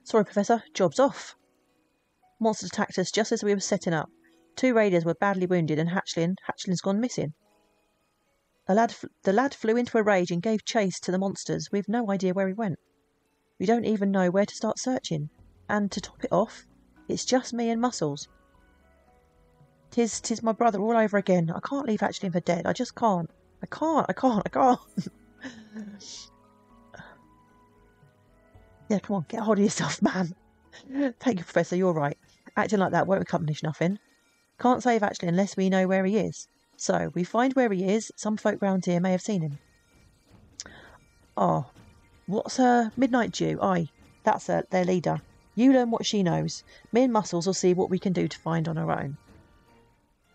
Sorry, Professor. Job's off. Monsters attacked us just as we were setting up. 2 raiders were badly wounded and Hatchlin's gone missing. The lad flew into a rage and gave chase to the monsters. We've no idea where he went. We don't even know where to start searching. And to top it off, it's just me and Muscles. Tis my brother all over again. I can't leave Hatchlin for dead. I just can't. I can't. Yeah, come on, get hold of yourself, man. Thank you, Professor, you're right. Acting like that won't accomplish nothing. Can't save Hatchlin unless we know where he is. So, we find where he is. Some folk round here may have seen him. Oh, what's her Midnight Dew? Aye, that's her, their leader. You learn what she knows. Me and Muscles will see what we can do to find on our own.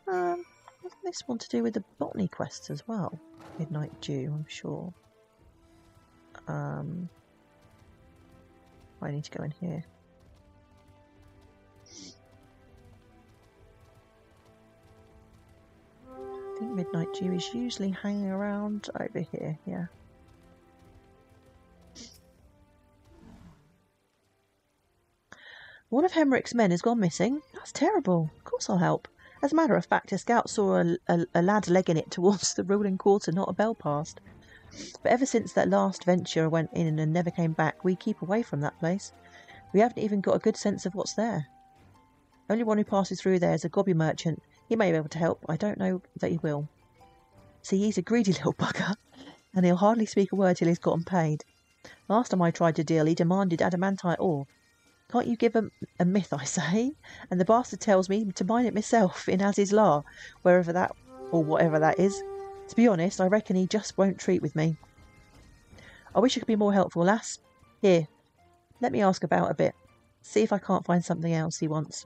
Isn't this one to do with the botany quests as well? Midnight Dew, I'm sure. I need to go in here. I think Midnight Dew is usually hanging around over here, yeah. One of Hemrick's men has gone missing. That's terrible. Of course I'll help. As a matter of fact, a scout saw a lad legging it towards the ruling quarter not a bell passed. But ever since that last venture went in and never came back, we keep away from that place. We haven't even got a good sense of what's there. Only one who passes through there is a gobby merchant. He may be able to help. I don't know that he will. See, he's a greedy little bugger, and he'll hardly speak a word till he's gotten paid. Last time I tried to deal, he demanded adamantite ore. Can't you give him a myth, I say? And the bastard tells me to mine it myself in Aziz's Law, wherever that, or whatever that is. To be honest, I reckon he just won't treat with me. I wish I could be more helpful, lass. Here, let me ask about a bit. See if I can't find something else he wants.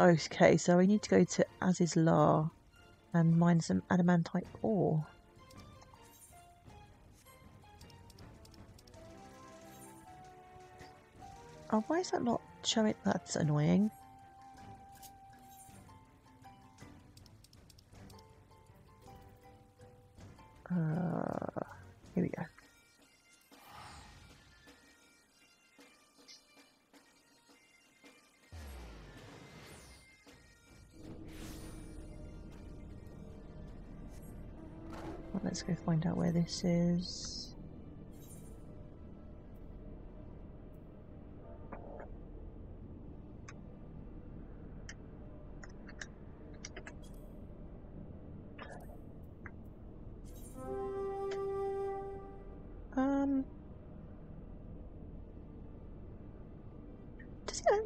Okay, so I need to go to Aziz's Law and mine some adamantite ore. Oh, why is that not showing? That's annoying. Here we go. Well, let's go find out where this is.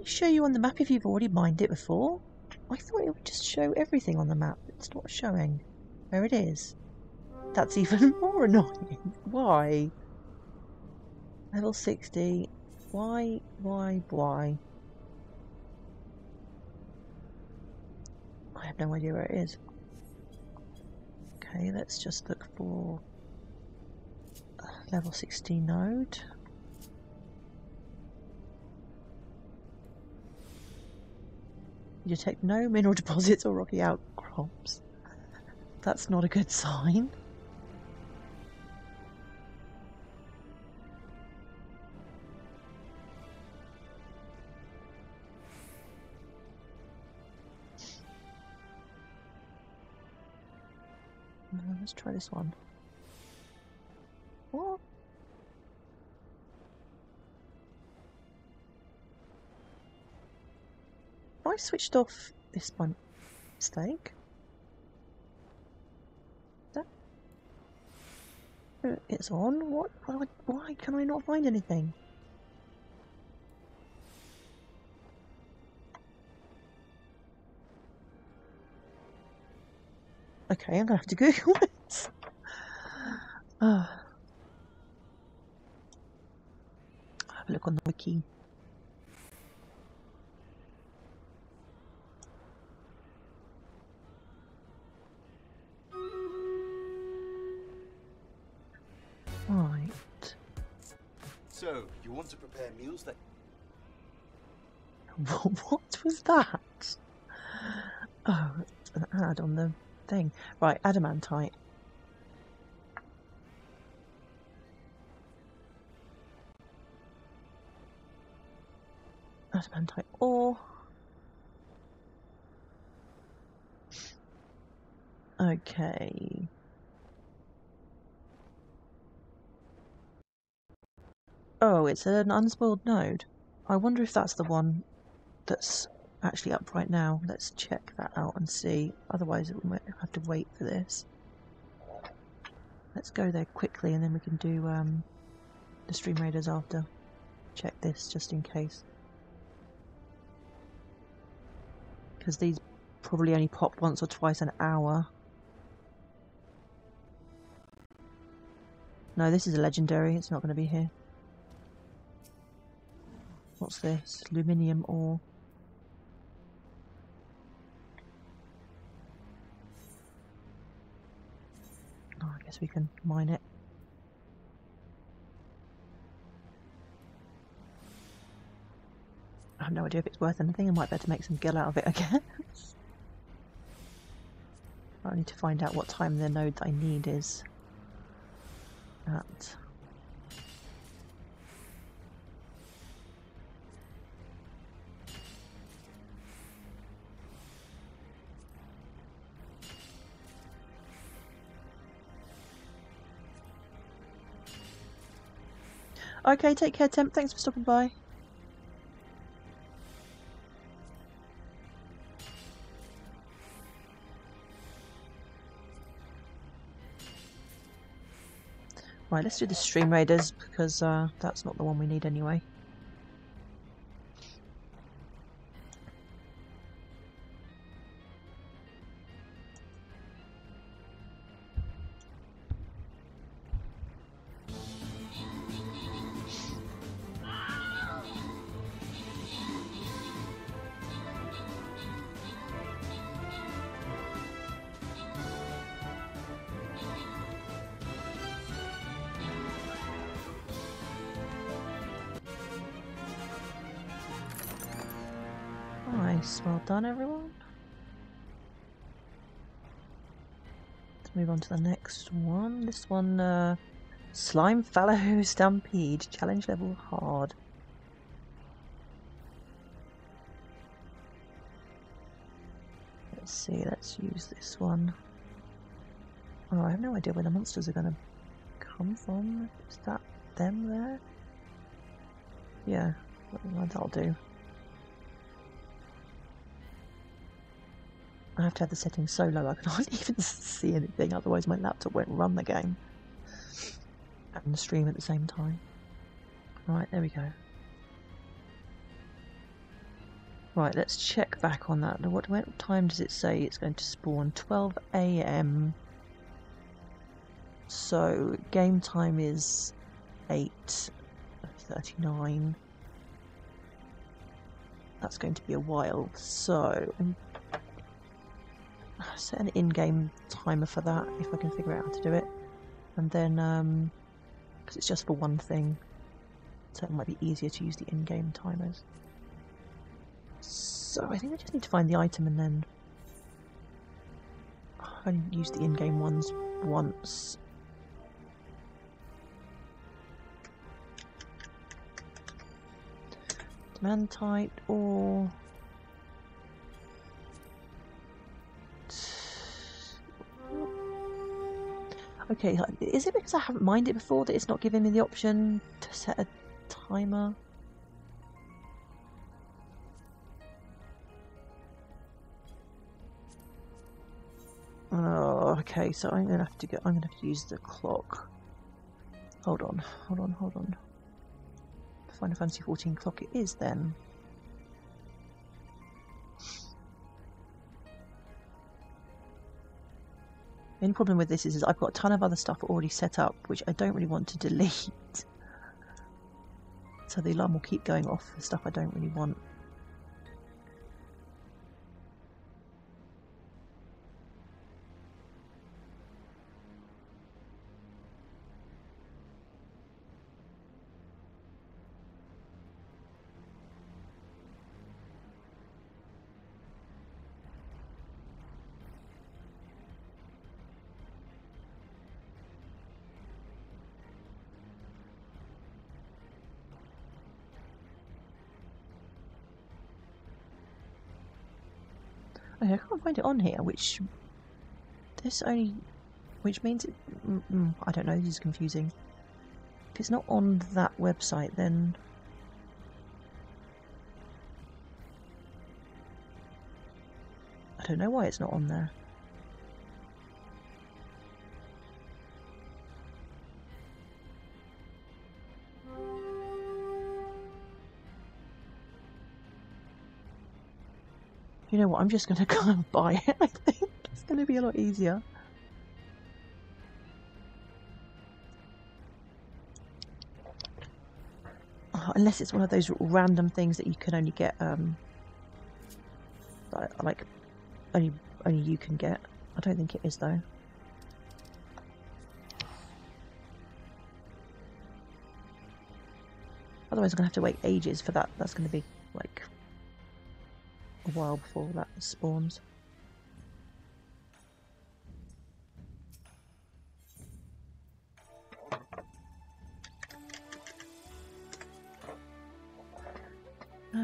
it show you on the map if you've already mined it before? I thought it would just show everything on the map. It's not showing. There it is. That's even more annoying. Why? Level 60. Why? I have no idea where it is. Okay, let's just look for level 60 node. You detect no mineral deposits or rocky outcrops. That's not a good sign. Let's try this one. What? I switched off this by mistake. It's on. What? Why can I not find anything? Okay, I'm gonna have to Google it. Have a look on the wiki. Right. So, you want to prepare meals that... What was that? Oh, it's an ad on the thing. Right, adamantite. Adamantite ore. Okay. Oh, it's an unspoiled node. I wonder if that's the one that's actually up right now. Let's check that out and see. Otherwise, we might have to wait for this. Let's go there quickly and then we can do the stream raiders after. Check this just in case. Because these probably only pop once or twice an hour. No, this is a legendary. It's not going to be here. What's this? Aluminium ore. Oh, I guess we can mine it. I have no idea if it's worth anything. I might better make some gil out of it, I guess. I need to find out what time the node that I need is at. Okay, take care, Temp. Thanks for stopping by. Right, let's do the stream raiders because that's not the one we need anyway. Nice, well done everyone. Let's move on to the next one. This one, Slime Fallow Stampede, challenge level hard. Let's see, let's use this one. Oh, I have no idea where the monsters are going to come from. Is that them there? Yeah, well, that'll do. I have to have the settings so low I can't even see anything, otherwise my laptop won't run the game. And the stream at the same time. Right, there we go. Right, let's check back on that. What time does it say it's going to spawn? 12 AM. So game time is 8:39. That's going to be a while. So set an in-game timer for that if I can figure out how to do it. And then, because it's just for one thing, so it might be easier to use the in-game timers. So I think I just need to find the item and then I've only used the in-game ones once. Demand type or okay, is it because I haven't mined it before that it's not giving me the option to set a timer? Oh, okay, so I'm gonna have to use the clock. Hold on. Final Fantasy 14 clock it is then. The only problem with this is I've got a ton of other stuff already set up which I don't really want to delete. So the alarm will keep going off for stuff I don't really want. Okay, I can't find it on here, which means it, I don't know, this is confusing. If it's not on that website, then I don't know why it's not on there. You know what, I'm just going to go and buy it, I think. It's going to be a lot easier. Oh, unless it's one of those random things that you can only get, like, only you can get. I don't think it is, though. Otherwise I'm going to have to wait ages for that. That's going to be, like, a while before that spawns.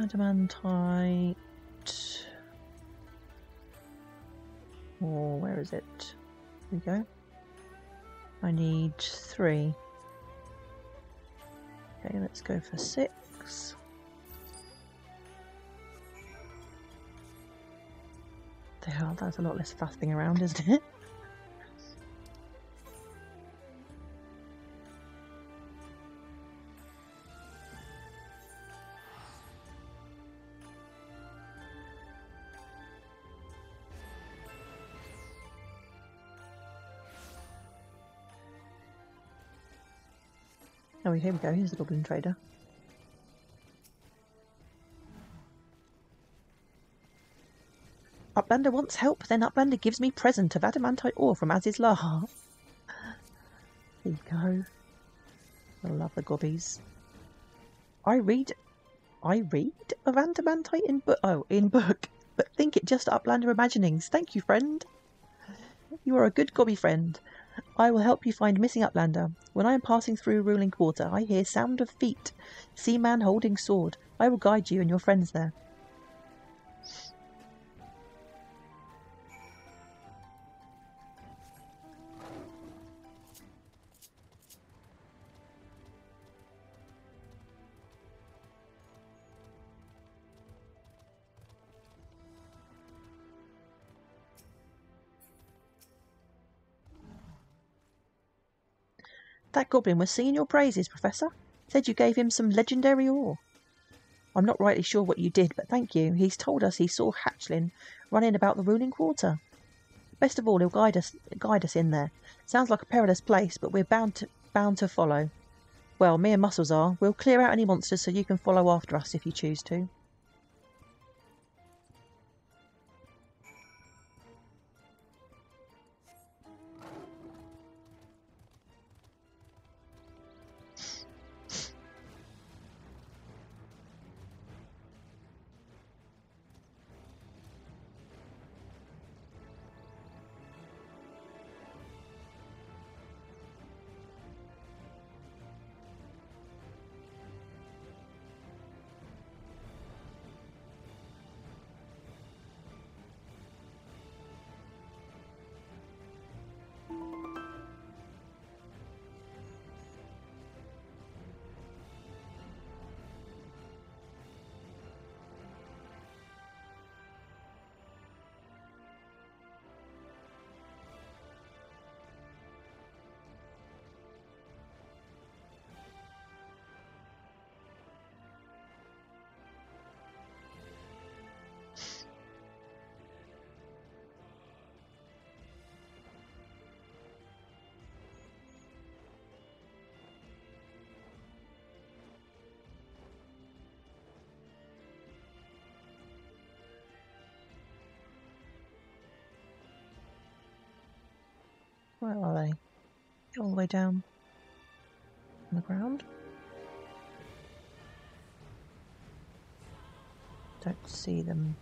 Demand type. Oh, where is it? Here we go. I need 3. Okay, let's go for 6. The hell, that's a lot less faffing around, isn't it? Oh, here we go. Here's the Goblin Trader. Uplander wants help, then Uplander gives me present of adamantite ore from Az's Lair. There you go. I love the gobbies. I read of adamantite in book, but think it just Uplander imaginings. Thank you, friend. You are a good gobby friend. I will help you find missing Uplander. When I am passing through ruling quarter, I hear sound of feet. See man holding sword. I will guide you and your friends there. That goblin was singing your praises, Professor. Said you gave him some legendary ore. I'm not rightly sure what you did, but thank you. He's told us he saw Hatchlin running about the ruling quarter. Best of all, he'll guide us in there. Sounds like a perilous place, but we're bound to follow. Well, me and Muscles are. We'll clear out any monsters so you can follow after us if you choose to. Where are they? All the way down on the ground? Don't see them.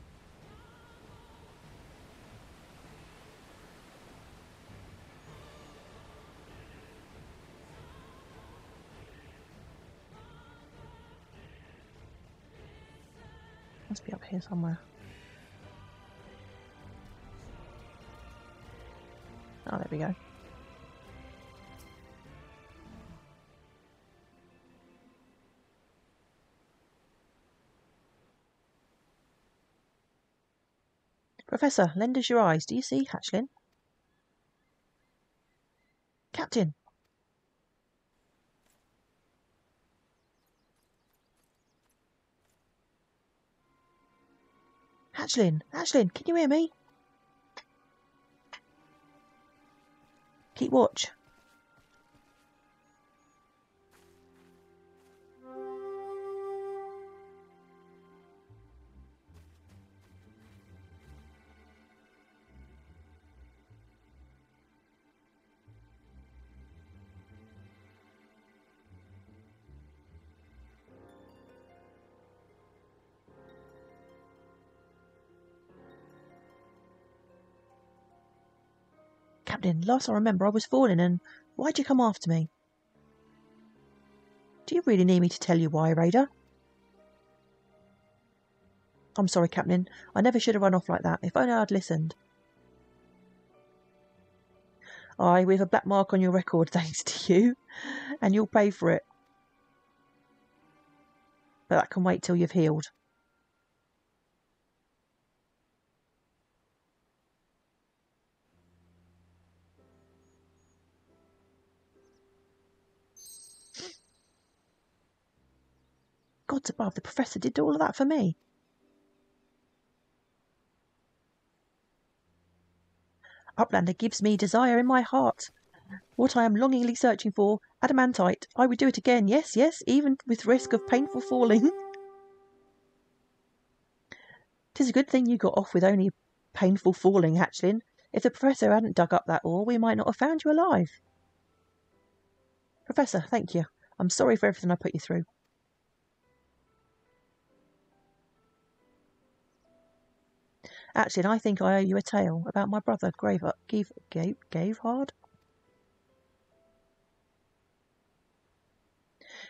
Must be up here somewhere. Oh, there we go. Professor, lend us your eyes. Do you see, Hatchlin? Captain! Hatchlin! Hatchlin, can you hear me? Keep watch. Captain, last I remember I was falling and why'd you come after me? Do you really need me to tell you why, Raider? I'm sorry, Captain. I never should have run off like that. If only I'd listened. Aye, we have a black mark on your record thanks to you, and you'll pay for it. But that can wait till you've healed. Gods above, the Professor did all of that for me. Uplander gives me desire in my heart. What I am longingly searching for, adamantite. I would do it again, yes, yes, even with risk of painful falling. 'Tis a good thing you got off with only painful falling, Hatchlin. If the Professor hadn't dug up that ore, we might not have found you alive. Professor, thank you. I'm sorry for everything I put you through. Actually, I think I owe you a tale about my brother, Gavehard.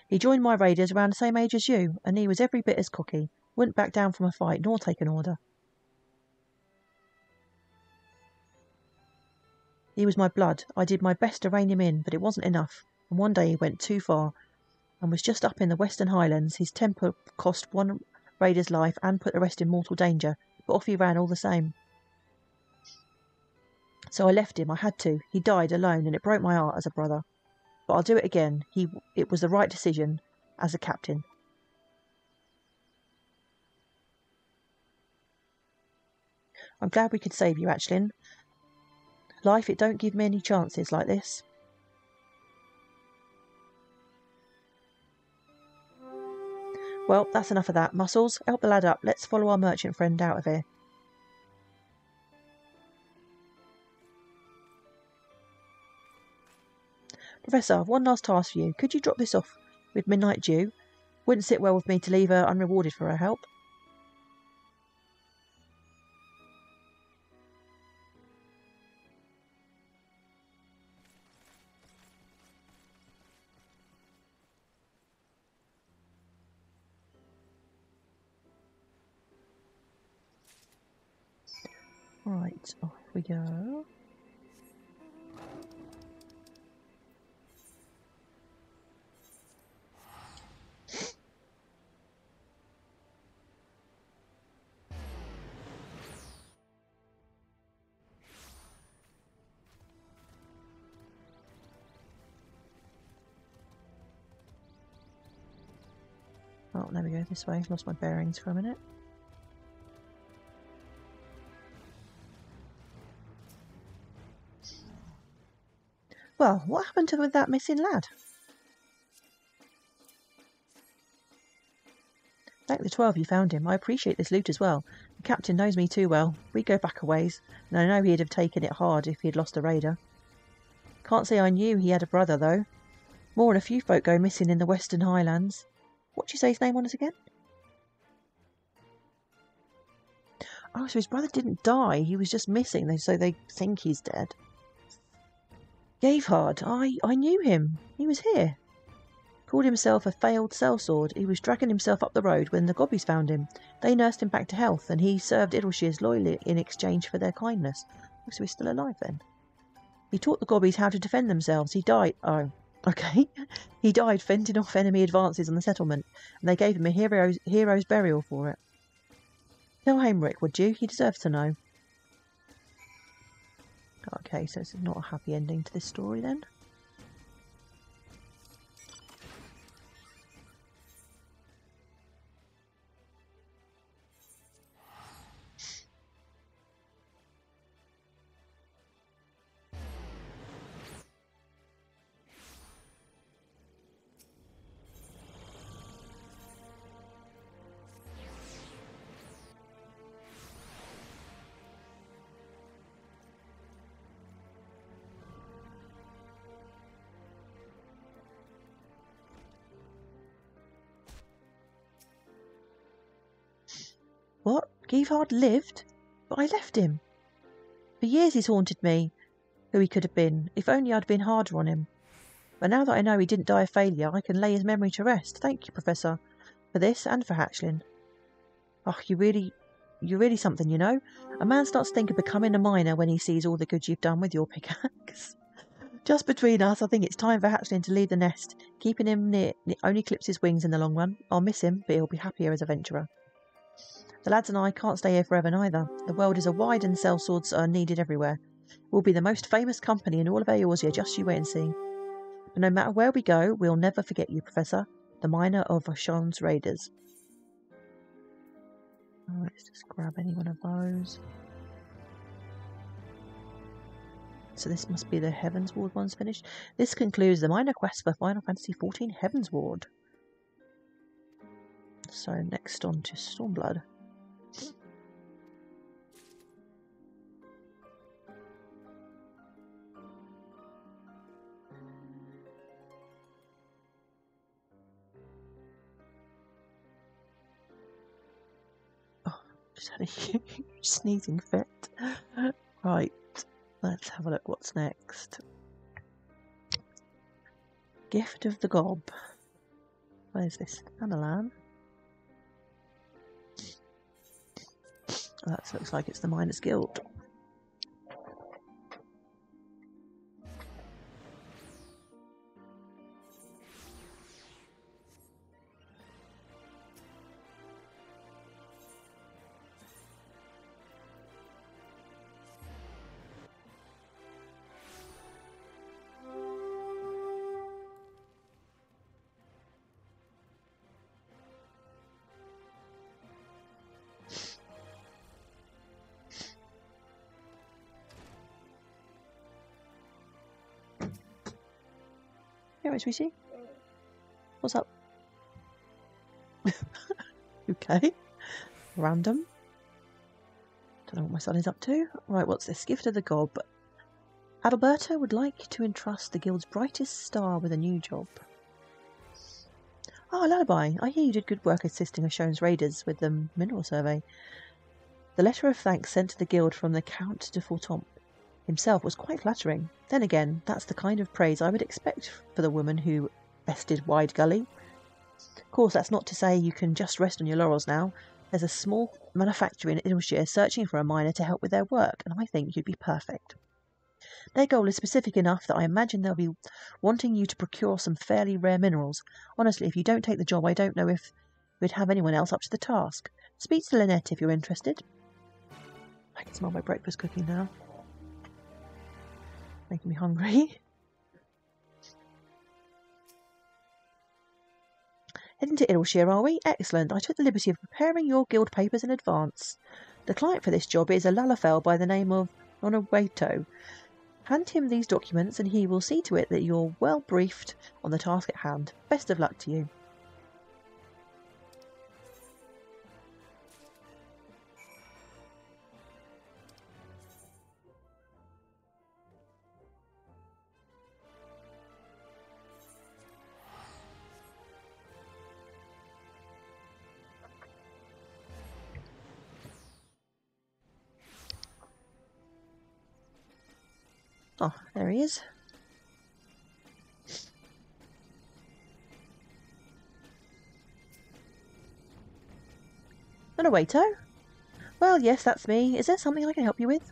He joined my raiders around the same age as you, and he was every bit as cocky. Wouldn't back down from a fight, nor take an order. He was my blood. I did my best to rein him in, but it wasn't enough, and one day he went too far, and was just up in the Western Highlands. His temper cost one raider's life and put the rest in mortal danger, but off he ran all the same. So I left him. I had to. He died alone, and it broke my heart as a brother. But I'll do it again. It was the right decision as a captain. I'm glad we could save you, Aisling. Life, it don't give many chances like this. Well, that's enough of that. Muscles, help the lad up. Let's follow our merchant friend out of here. Professor, one last task for you. Could you drop this off with midnight due? Wouldn't sit well with me to leave her unrewarded for her help. Right, off we go. Oh, there we go, this way. Lost my bearings for a minute. Well, what happened with that missing lad? Thank the 12 you found him. I appreciate this loot as well. The captain knows me too well. We go back a ways, and I know he'd have taken it hard if he'd lost a raider. Can't say I knew he had a brother, though. More than a few folk go missing in the Western Highlands. What'd you say his name was again? Oh, so his brother didn't die. He was just missing, so they think he's dead. Gavehard, I knew him. He was here. Called himself a failed sellsword. He was dragging himself up the road when the gobbies found him. They nursed him back to health, and he served Idleshire's loyally in exchange for their kindness. Oh, so he's still alive then. He taught the gobbies how to defend themselves. He died... Oh, okay. He died fending off enemy advances on the settlement, and they gave him a hero's burial for it. Tell Heimrich, would you? He deserves to know. Okay, so it's not a happy ending to this story then. What? Gavehard lived? But I left him. For years he's haunted me, who he could have been, if only I'd been harder on him. But now that I know he didn't die of failure, I can lay his memory to rest. Thank you, Professor, for this and for Aisling. Oh, you're really something, you know. A man starts to think of becoming a miner when he sees all the good you've done with your pickaxe. Just between us, I think it's time for Aisling to leave the nest. Keeping him near only clips his wings in the long run. I'll miss him, but he'll be happier as a venturer. The lads and I can't stay here forever neither. The world is a wide and sellswords are needed everywhere. We'll be the most famous company in all of Eorzea, just you wait and see. But no matter where we go, we'll never forget you, Professor, the miner of Vashon's raiders. Oh, let's just grab any one of those. So this must be the Heavensward one's finished. This concludes the minor quest for Final Fantasy XIV Heavensward. So next on to Stormblood. Just had a huge sneezing fit. Right, let's have a look what's next. Gift of the Gob. Where's this? Amalan. Oh, that looks like it's the Miners Guild. Here, sweetie. What's up? Okay. Random. Don't know what my son is up to. Right, what's this? Gift of the Gob. Adalberto would like to entrust the guild's brightest star with a new job. Oh, Lullaby. I hear you did good work assisting Ashon's raiders with the mineral survey. The letter of thanks sent to the guild from the Count de Fortemps himself was quite flattering. Then again, that's the kind of praise I would expect for the woman who bested Wide Gully. Of course, that's not to say you can just rest on your laurels now. There's a small manufactory in Idleshire searching for a miner to help with their work, and I think you'd be perfect. Their goal is specific enough that I imagine they'll be wanting you to procure some fairly rare minerals. Honestly, if you don't take the job, I don't know if we'd have anyone else up to the task. Speak to Lynette if you're interested. I can smell my breakfast cooking now. Making me hungry. Heading to Idleshire, are we? Excellent. I took the liberty of preparing your guild papers in advance. The client for this job is a Lalafell by the name of Onowato. Hand him these documents and he will see to it that you're well briefed on the task at hand. Best of luck to you. Oh, there he is. Onowato? Well, yes, that's me. Is there something I can help you with?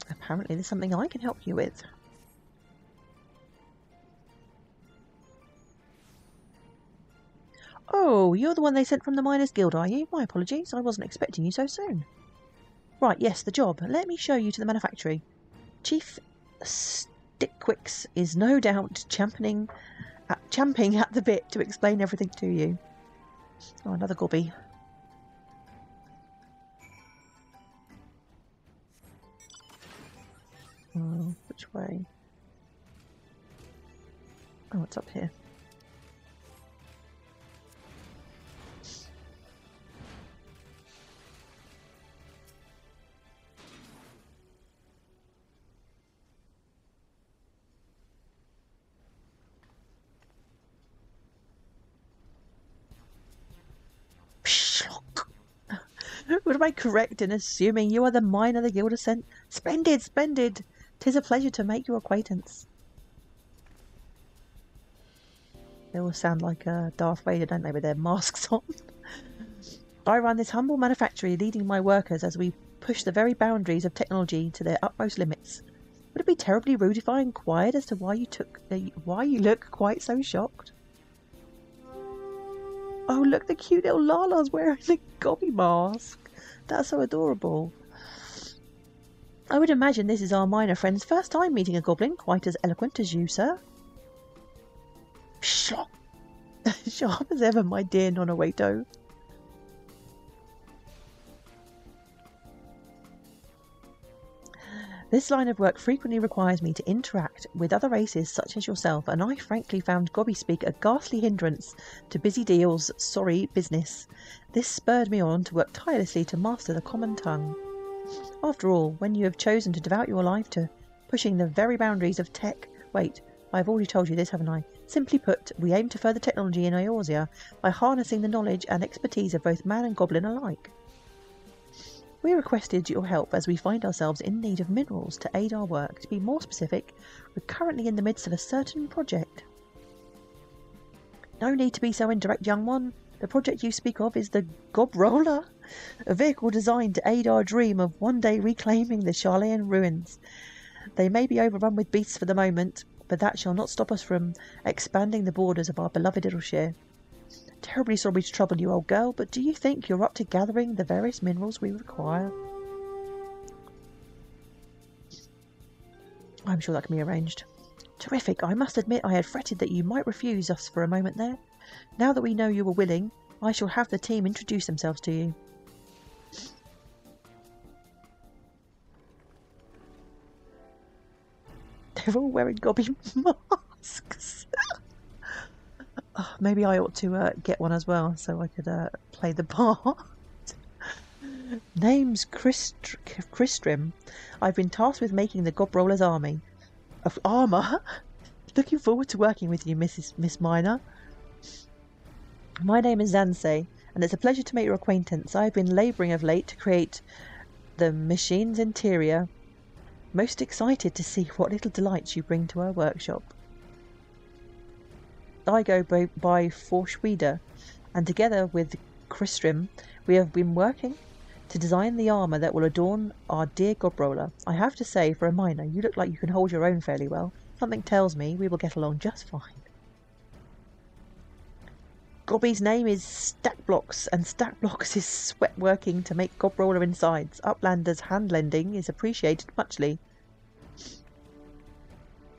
Apparently there's something I can help you with. Oh, you're the one they sent from the Miners' Guild, are you? My apologies, I wasn't expecting you so soon. Right, yes, the job. Let me show you to the manufactory. Chief Stickquicks is no doubt champing at the bit to explain everything to you. Oh, another gobby. Oh, which way? Oh, it's up here. Would I be correct in assuming you are the miner the guild has sent? Splendid, splendid! 'Tis a pleasure to make your acquaintance. They all sound like Darth Vader, don't they, with their masks on? I run this humble manufactory, leading my workers as we push the very boundaries of technology to their utmost limits. Would it be terribly rude if I inquired as to why you look quite so shocked? Oh, look, the cute little Lala's wearing the gobby mask. That's so adorable. I would imagine this is our miner friend's first time meeting a goblin quite as eloquent as you, sir. Sharp as ever, my dear Onowato. This line of work frequently requires me to interact with other races such as yourself, and I frankly found Gobby speak a ghastly hindrance to busy deals, sorry, business. This spurred me on to work tirelessly to master the common tongue. After all, when you have chosen to devote your life to pushing the very boundaries of tech... Wait, I've already told you this, haven't I? Simply put, we aim to further technology in Eorzea by harnessing the knowledge and expertise of both man and goblin alike. We requested your help as we find ourselves in need of minerals to aid our work. To be more specific, we're currently in the midst of a certain project. No need to be so indirect, young one. The project you speak of is the Gob Roller, a vehicle designed to aid our dream of one day reclaiming the Charlayan ruins. They may be overrun with beasts for the moment, but that shall not stop us from expanding the borders of our beloved Idleshire. Terribly sorry to trouble you, old girl, but do you think you're up to gathering the various minerals we require? I'm sure that can be arranged. Terrific. I must admit I had fretted that you might refuse us for a moment there. Now that we know you were willing, I shall have the team introduce themselves to you. They're all wearing gobby masks. Oh, maybe I ought to get one as well, so I could play the part. Name's Christrim. I've been tasked with making the Gobroller's army. Of armour? Looking forward to working with you, Miss Miner. My name is Zansei, and it's a pleasure to make your acquaintance. I've been labouring of late to create the machine's interior. Most excited to see what little delights you bring to our workshop. I go by Forschweder, and together with Christrim, we have been working to design the armour that will adorn our dear Gobroller. I have to say, for a miner, you look like you can hold your own fairly well. Something tells me we will get along just fine. Gobby's name is Stackblocks, and Stackblocks is sweat working to make Gobroller insides. Uplander's hand lending is appreciated muchly.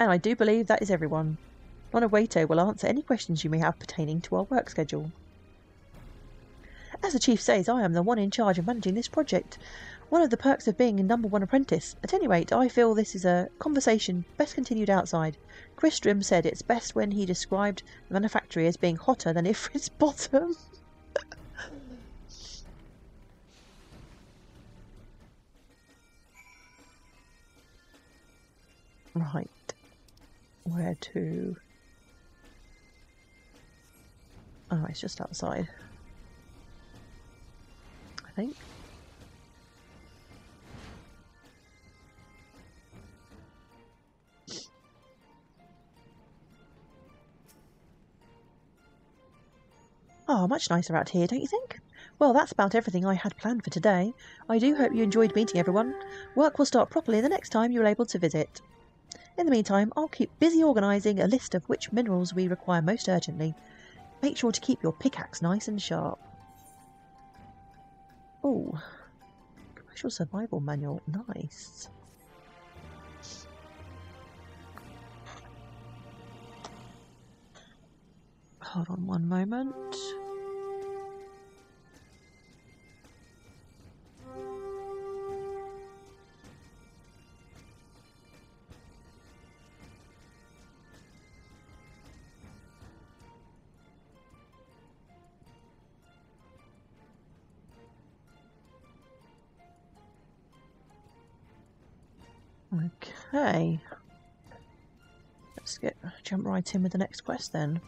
And I do believe that is everyone. Monowato will answer any questions you may have pertaining to our work schedule. As the chief says, I am the one in charge of managing this project. One of the perks of being a #1 apprentice. At any rate, I feel this is a conversation best continued outside. Christrim said it's best when he described the manufactory as being hotter than Ifrit's bottom. Right. Where to? Oh, it's just outside, I think. Oh, much nicer out here, don't you think? Well, that's about everything I had planned for today. I do hope you enjoyed meeting everyone. Work will start properly the next time you're able to visit. In the meantime, I'll keep busy organising a list of which minerals we require most urgently. Make sure to keep your pickaxe nice and sharp. Oh, commercial survival manual, nice. Hold on one moment. Okay. Let's jump right in with the next quest then.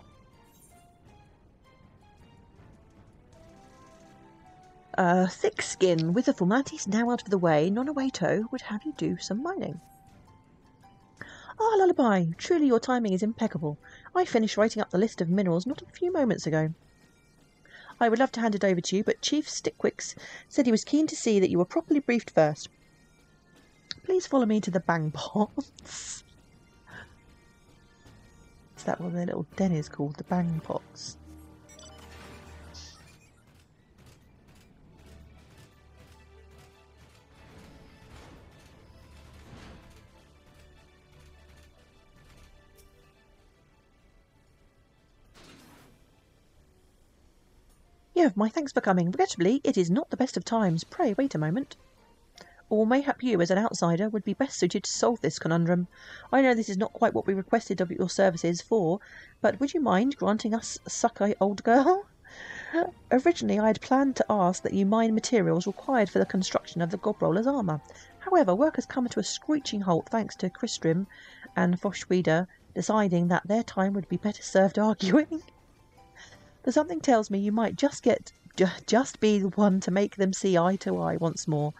Thick skin. With the formalities now out of the way, Nonawato would have you do some mining. Ah, Lullaby. Truly your timing is impeccable. I finished writing up the list of minerals not a few moments ago. I would love to hand it over to you, but Chief Stickwicks said he was keen to see that you were properly briefed first. Please follow me to the bang pots. Is that what their little den is called? The bang pots? Yeah, my thanks for coming. Regrettably, it is not the best of times. Pray wait a moment. Or mayhap you, as an outsider, would be best suited to solve this conundrum. I know this is not quite what we requested of your services for, but would you mind granting us succour, old girl? Originally, I had planned to ask that you mine materials required for the construction of the Gobroller's armour. However, work has come to a screeching halt thanks to Christrim and Forschweder deciding that their time would be better served arguing. But something tells me you might just be the one to make them see eye to eye once more.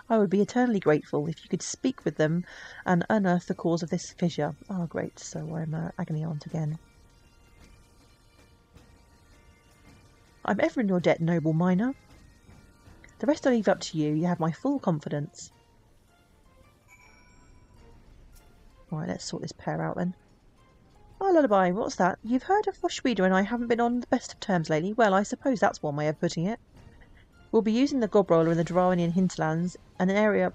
I would be eternally grateful if you could speak with them and unearth the cause of this fissure. Ah, great, so I'm agony aunt again. I'm ever in your debt, noble miner. The rest I leave up to you. You have my full confidence. Right, let's sort this pair out then. Oh, Lullaby, what's that? You've heard of Forschweder and I haven't been on the best of terms lately? Well, I suppose that's one way of putting it. We'll be using the Gobroller in the Durranian hinterlands, an area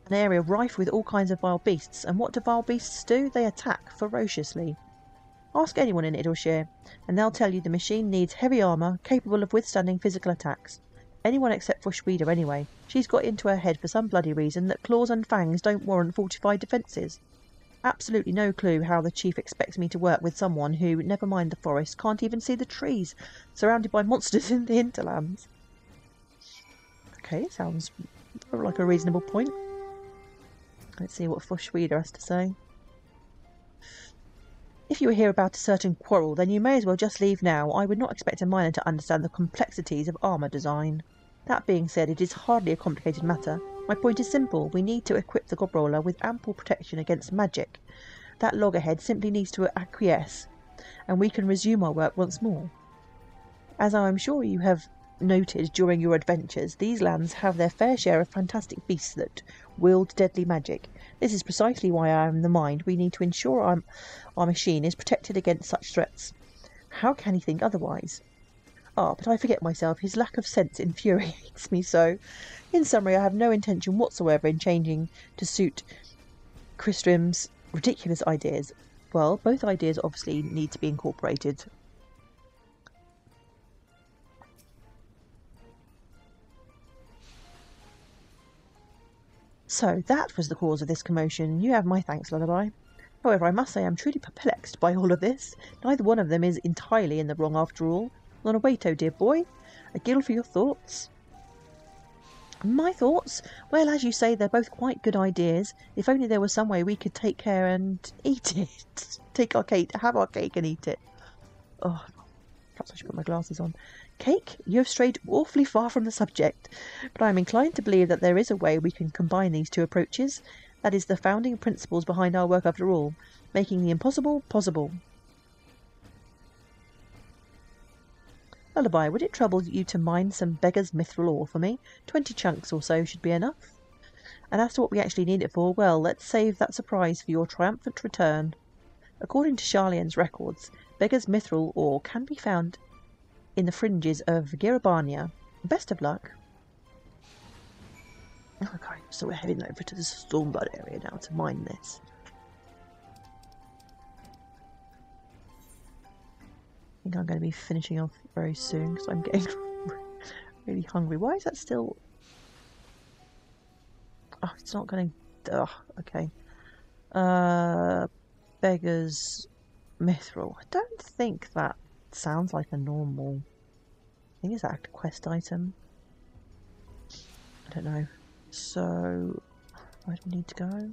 rife with all kinds of vile beasts. And what do vile beasts do? They attack ferociously. Ask anyone in Idleshire, and they'll tell you the machine needs heavy armour, capable of withstanding physical attacks. Anyone except Forschweder, anyway. She's got into her head for some bloody reason that claws and fangs don't warrant fortified defences. Absolutely no clue how the chief expects me to work with someone who, never mind the forest, can't even see the trees, surrounded by monsters in the hinterlands. Okay, sounds like a reasonable point. Let's see what Fushweeder has to say. If you are here about a certain quarrel, then you may as well just leave now. I would not expect a miner to understand the complexities of armour design. That being said, it is hardly a complicated matter. My point is simple. We need to equip the Gobroller with ample protection against magic. That loggerhead simply needs to acquiesce, and we can resume our work once more. As I am sure you have noted during your adventures, these lands have their fair share of fantastic beasts that wield deadly magic. This is precisely why I am in the mind we need to ensure our machine is protected against such threats. How can he think otherwise? Ah, but I forget myself. His lack of sense infuriates me so. In summary, I have no intention whatsoever in changing to suit Kristrim's ridiculous ideas. Well, both ideas obviously need to be incorporated. So, that was the cause of this commotion. You have my thanks, Lullaby. However, I must say I'm truly perplexed by all of this. Neither one of them is entirely in the wrong after all. Lonawato, dear boy, a gill for your thoughts. My thoughts? Well, as you say, they're both quite good ideas. If only there was some way we could take care and eat it. Take our cake, have our cake and eat it. Oh, perhaps I should put my glasses on. Cake? You have strayed awfully far from the subject, but I am inclined to believe that there is a way we can combine these two approaches. That is the founding principles behind our work after all, making the impossible possible. Lullaby, would it trouble you to mine some beggar's mithril ore for me? 20 chunks or so should be enough. And as to what we actually need it for, well, let's save that surprise for your triumphant return. According to Charlian's records, beggar's mithril ore can be found in the fringes of Girabania. Best of luck. Okay, so we're heading over to the Stormblood area now to mine this. I think I'm going to be finishing off very soon because I'm getting really hungry. Why is that still... Oh, it's not going to... Oh, okay. Beggar's mithril. I don't think that sounds like a normal... I think it's that a quest item. I don't know. So, where do we need to go?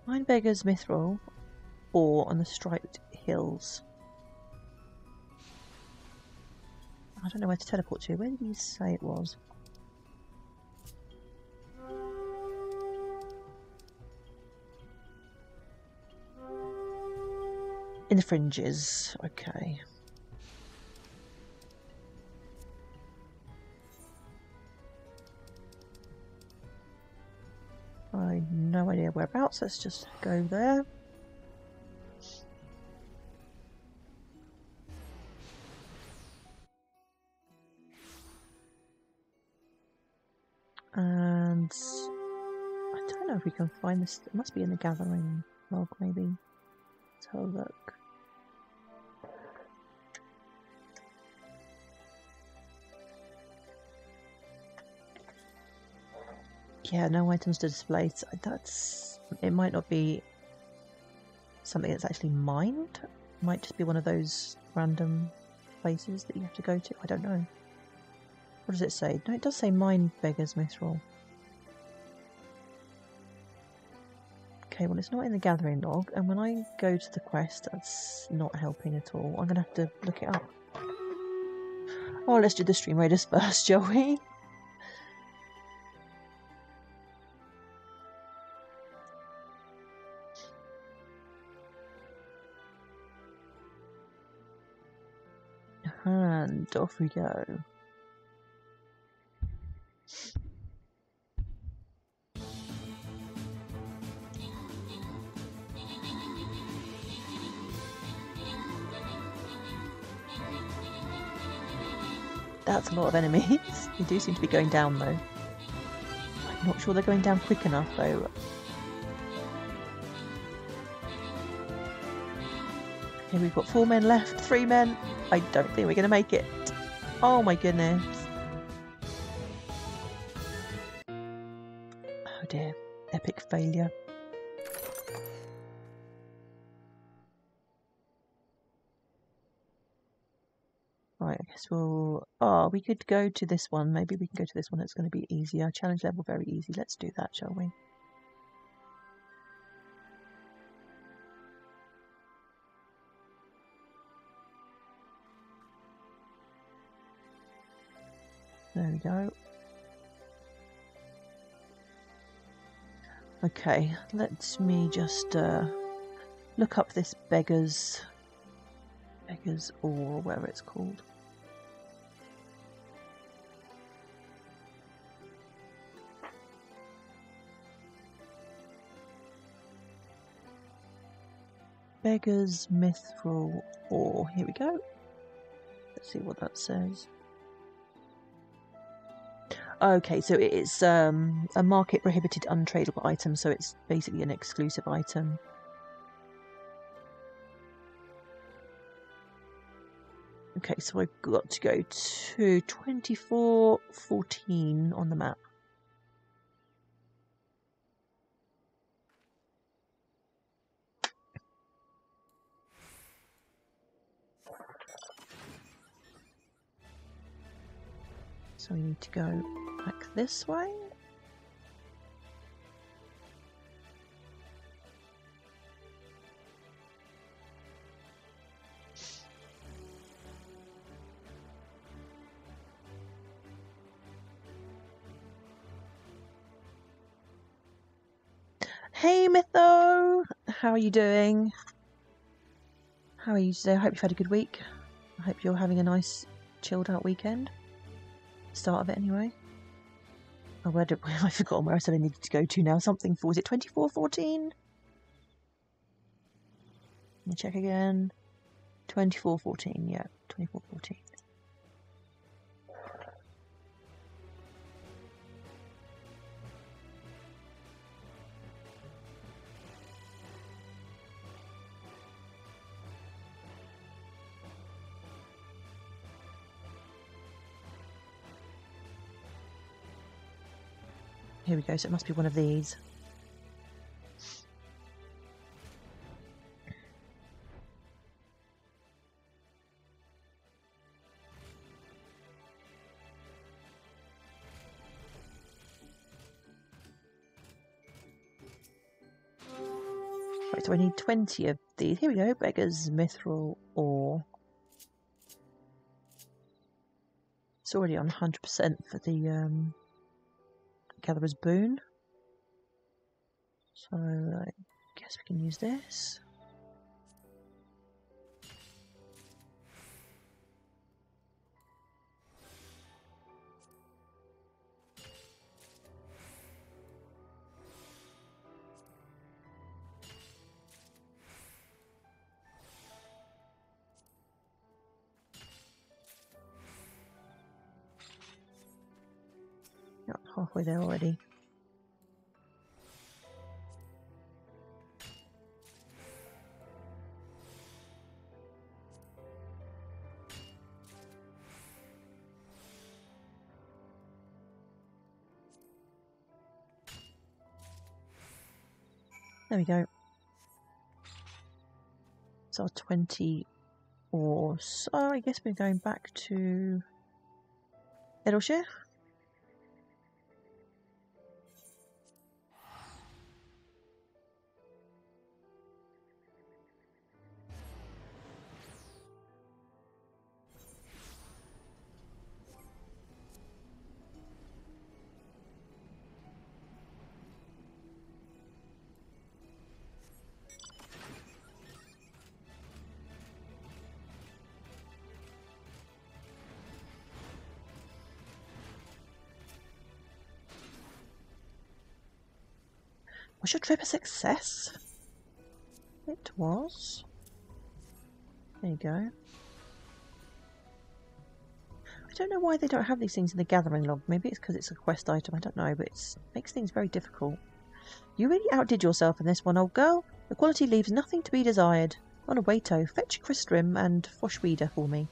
Mine Beggar's mithril or on the striped hills. I don't know where to teleport to. Where did he say it was? In the fringes. Okay. I have no idea whereabouts. Let's just go there. And I don't know if we can find this. It must be in the gathering log, maybe. Let's have a look. Yeah, no items to display. It might not be something that's actually mined. It might just be one of those random places that you have to go to. I don't know. What does it say? No, it does say mine Beggar's mithril. Okay, well it's not in the gathering log, and when I go to the quest, that's not helping at all. I'm gonna have to look it up. Oh, let's do the stream raiders first, shall we? And off we go. That's a lot of enemies. They do seem to be going down though. Not sure they're going down quick enough though. Okay, we've got 4 men left, 3 men. I don't think we're going to make it. Oh my goodness. Oh dear. Epic failure. Right, I guess we'll... Oh, we could go to this one. Maybe we can go to this one. It's going to be easier. Challenge level, very easy. Let's do that, shall we? There we go. Okay, let me just look up this beggars or whatever it's called. Beggars mithril ore. Here we go. Let's see what that says. Okay, so it's a market prohibited untradeable item, so it's basically an exclusive item. Okay, so I've got to go to 2414 on the map. So we need to go back this way. Hey Mytho! How are you doing? How are you today? I hope you've had a good week. I hope you're having a nice chilled out weekend. Start of it anyway. Oh, I've forgotten where I said I needed to go to now. Something for, was it 2414? Let me check again. 2414, yeah, 2414. Here we go, so it must be one of these. Right, so I need 20 of these. Here we go, beggars mithril ore. It's already on 100% for the Gatherer's Boon. So I guess we can use this. Yep, halfway there already. There we go. It's our 20 ore. So I guess we're going back to Edalshire. Was your trip a success? It was. There you go. I don't know why they don't have these things in the gathering log. Maybe it's because it's a quest item, I don't know, but it makes things very difficult. You really outdid yourself in this one, old girl. The quality leaves nothing to be desired. On a waito, fetch Crystrim and Foshweeder for me.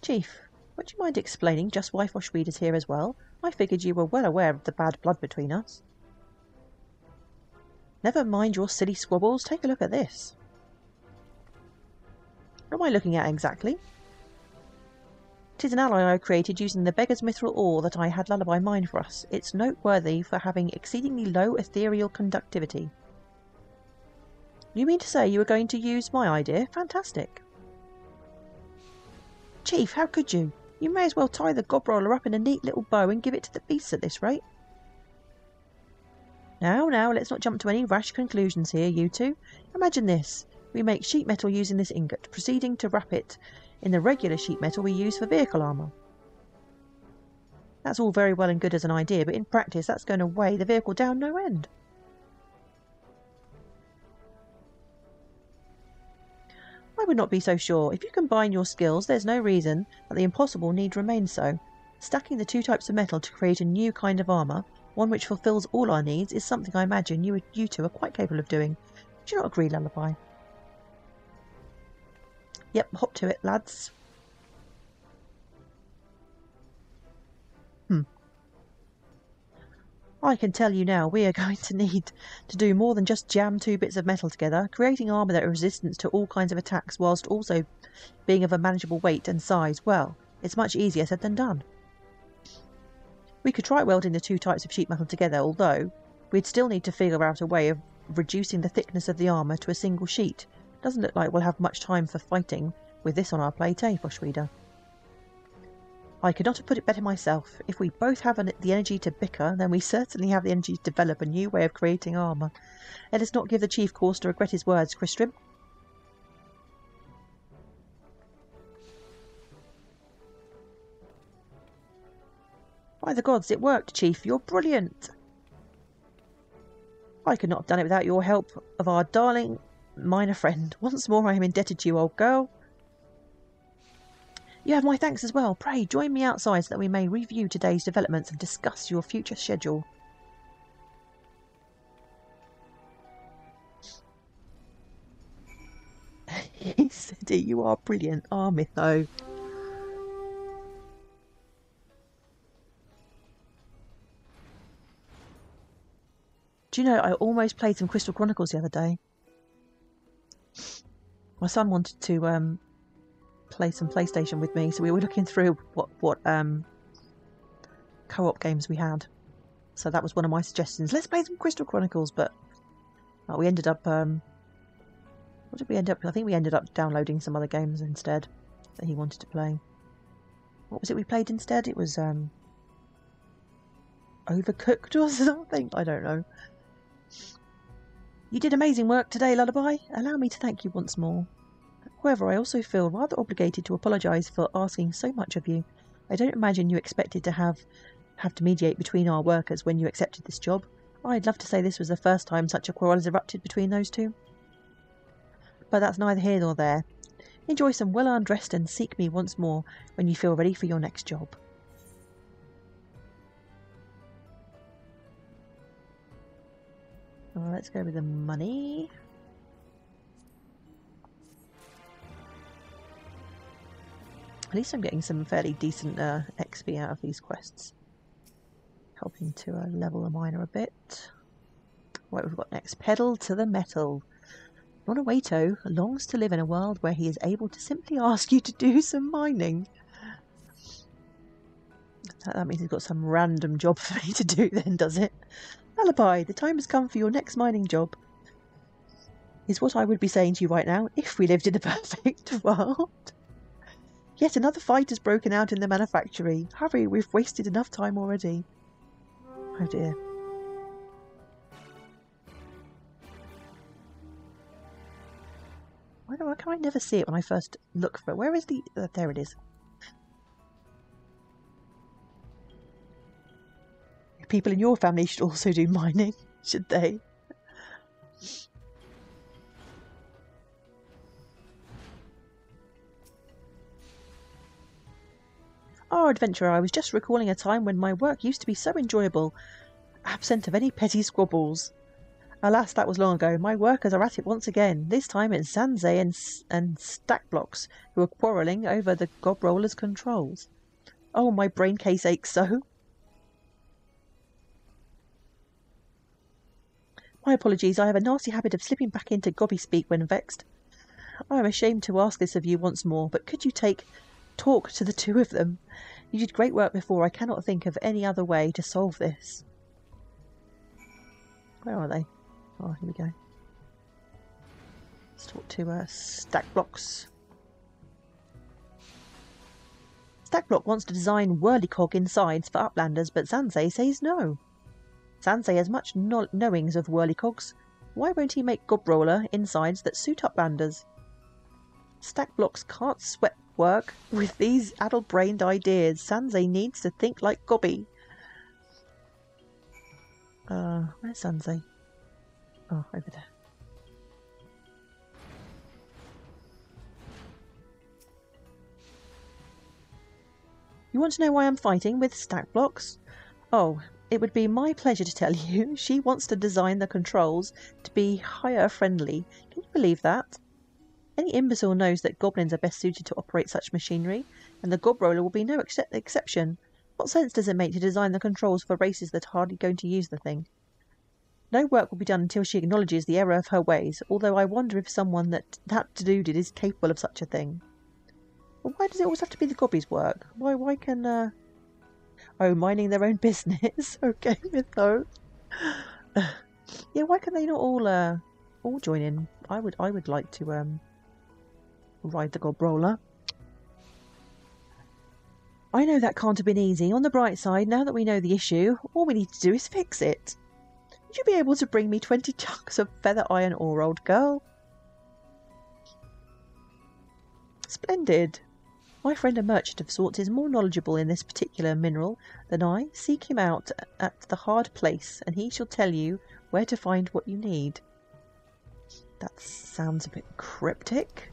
Chief, would you mind explaining just why Foshweeder's here as well? I figured you were well aware of the bad blood between us. Never mind your silly squabbles, take a look at this. What am I looking at exactly? Tis an alloy I created using the beggar's mithril ore that I had Lullaby mine for us. It's noteworthy for having exceedingly low ethereal conductivity. You mean to say you were going to use my idea? Fantastic. Chief, how could you? You may as well tie the gobroller up in a neat little bow and give it to the beasts at this rate. Now, let's not jump to any rash conclusions here, you two. Imagine this. We make sheet metal using this ingot, proceeding to wrap it in the regular sheet metal we use for vehicle armour. That's all very well and good as an idea, but in practice that's going to weigh the vehicle down no end. I would not be so sure. If you combine your skills, there's no reason that the impossible need remain so. Stacking the two types of metal to create a new kind of armour, one which fulfills all our needs, is something I imagine you two are quite capable of doing. Do you not agree, Lullaby? Yep, hop to it, lads. I can tell you now, we are going to need to do more than just jam two bits of metal together. Creating armour that is resistant to all kinds of attacks whilst also being of a manageable weight and size, well, it's much easier said than done. We could try welding the two types of sheet metal together, although we'd still need to figure out a way of reducing the thickness of the armour to a single sheet. Doesn't look like we'll have much time for fighting with this on our plate, eh, Foshweeder? I could not have put it better myself. If we both have the energy to bicker, then we certainly have the energy to develop a new way of creating armour. Let us not give the chief cause to regret his words, Crystrim. By the gods, it worked, Chief. You're brilliant. I could not have done it without your help of our darling minor friend. Once more I am indebted to you, old girl. You have my thanks as well. Pray, join me outside so that we may review today's developments and discuss your future schedule. He said it. You are brilliant, Armitho. Do you know, I almost played some Crystal Chronicles the other day. My son wanted to play some PlayStation with me, so we were looking through what co-op games we had. So that was one of my suggestions. Let's play some Crystal Chronicles, but we ended up what did we end up? I think we ended up downloading some other games instead that he wanted to play. What was it we played instead? It was Overcooked or something. I don't know. You did amazing work today, Lullaby. Allow me to thank you once more. However, I also feel rather obligated to apologise for asking so much of you. I don't imagine you expected to have to mediate between our workers when you accepted this job. I'd love to say this was the first time such a quarrel has erupted between those two. But that's neither here nor there. Enjoy some well-earned rest and seek me once more when you feel ready for your next job. Well, let's go with the money. At least I'm getting some fairly decent XP out of these quests. Helping to level the miner a bit. What we've got next? Pedal to the metal. Nonawato longs to live in a world where he is able to simply ask you to do some mining. That means he's got some random job for me to do then, does it? Lullaby, the time has come for your next mining job. Is what I would be saying to you right now, if we lived in a perfect world. Yet another fight has broken out in the manufactory. Hurry, we've wasted enough time already. Oh dear. Why can I never see it when I first look for it? Where is the... there it is. people in your family should also do mining, should they? Oh, adventurer, I was just recalling a time when my work used to be so enjoyable, absent of any petty squabbles. Alas, that was long ago. My workers are at it once again. This time it's Zanze and Stackblocks who are quarrelling over the gob roller's controls. Oh, my brain case aches so. My apologies, I have a nasty habit of slipping back into gobby speak when vexed. I am ashamed to ask this of you once more, but could you talk to the two of them? You did great work before. I cannot think of any other way to solve this. Where are they? Oh, here we go. Let's talk to Stackblocks. Stackblock wants to design whirlycog insides for Uplanders, but Zanze says no. Zanze has much knowings of whirlycogs. Why won't he make gobroller insides that suit Uplanders? Stackblocks can't sweat work with these addle-brained ideas. Zanze needs to think like Gobby. Where's Zanze? Oh, over there. You want to know why I'm fighting with Stackblocks? Oh, it would be my pleasure to tell you. She wants to design the controls to be hire friendly. Can you believe that? Any imbecile knows that goblins are best suited to operate such machinery, and the gobroller will be no exception. What sense does it make to design the controls for races that are hardly going to use the thing? No work will be done until she acknowledges the error of her ways, although I wonder if someone that deluded is capable of such a thing. Well, why does it always have to be the gobbies' work? Why can, Oh, minding their own business? Okay, Mytho. Yeah, why can they not all join in? I would like to, ride the gobroller. I know that can't have been easy. On the bright side, now that we know the issue, all we need to do is fix it. Would you be able to bring me 20 chunks of feather iron ore, old girl? Splendid. My friend a merchant of sorts is more knowledgeable in this particular mineral than I. Seek him out at the hard place, and he shall tell you where to find what you need. That sounds a bit cryptic.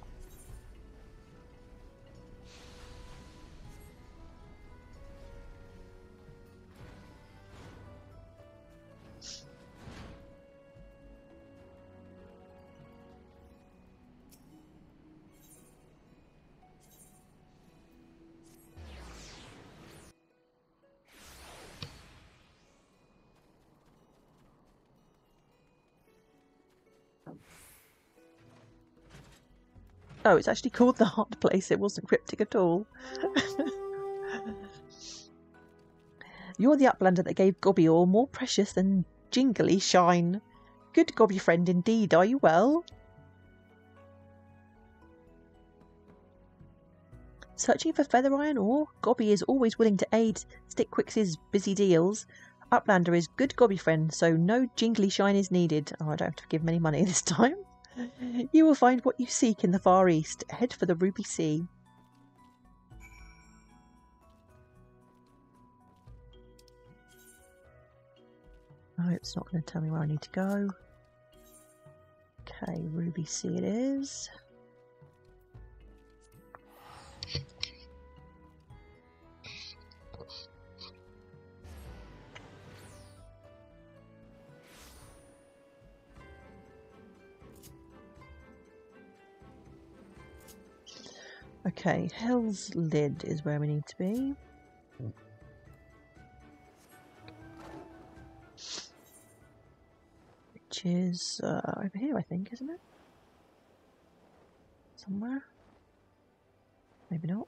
Oh, it's actually called the hard place. It wasn't cryptic at all. You're the Uplander that gave Gobby ore more precious than jingly shine. Good Gobby friend indeed. Are you well? Searching for feather iron ore? Gobby is always willing to aid Stickquix's busy deals. Uplander is good Gobby friend, so no jingly shine is needed. Oh, I don't have to give him any money this time. You will find what you seek in the Far East. Head for the Ruby Sea. Oh, it's not going to tell me where I need to go. Okay, Ruby Sea it is. Okay, Hell's Lid is where we need to be. Which is over here, I think, isn't it? Somewhere? Maybe not.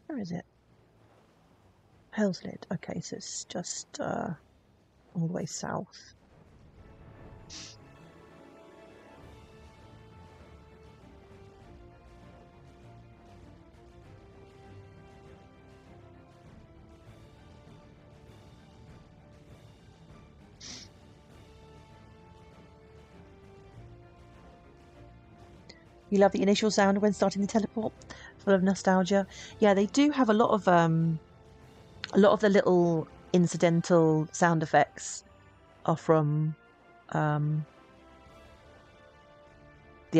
Where is it? Hell's Lid. Okay, so it's just all the way south. You love the initial sound when starting the teleport, full of nostalgia. Yeah, they do have a lot of the little incidental sound effects are from the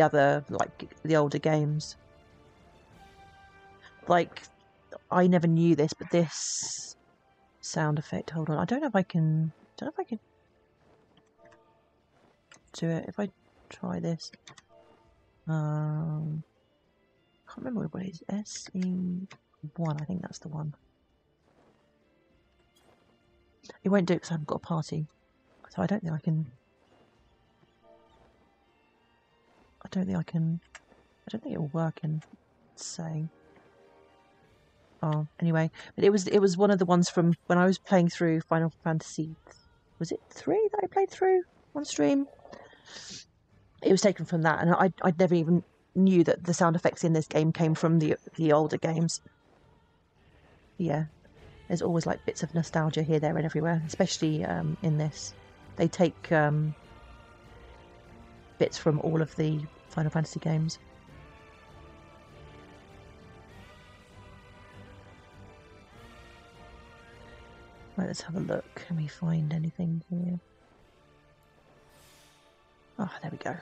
other, like the older games. Like, I never knew this, but this sound effect, hold on, I don't know if I can do it. If I try this, can't remember what it is. SE1, I think that's the one. It won't do it because I haven't got a party, so I don't think I can. I don't think it will work in say. Oh, anyway, but it was one of the ones from when I was playing through Final Fantasy. Was it 3 that I played through on stream? It was taken from that, and I never even knew that the sound effects in this game came from the older games. Yeah, there's always like bits of nostalgia here, there, and everywhere, especially in this. They take bits from all of the Final Fantasy games. Right, let's have a look. Can we find anything here? Oh, there we go.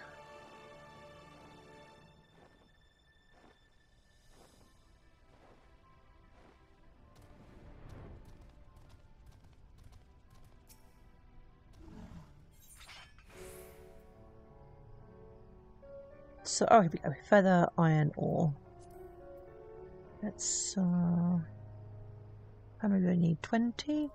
So, oh, here we go. Feather, iron ore. Let's, how many do I need? 20?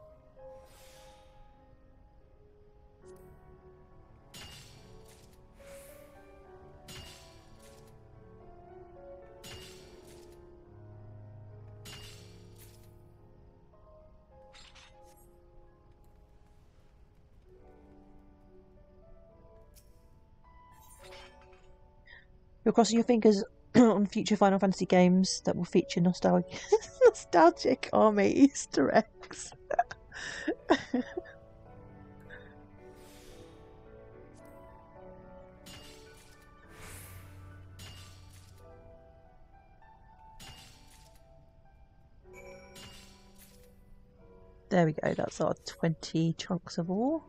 You're crossing your fingers on future Final Fantasy games that will feature nostalgic army Easter eggs. There we go, that's our 20 chunks of ore.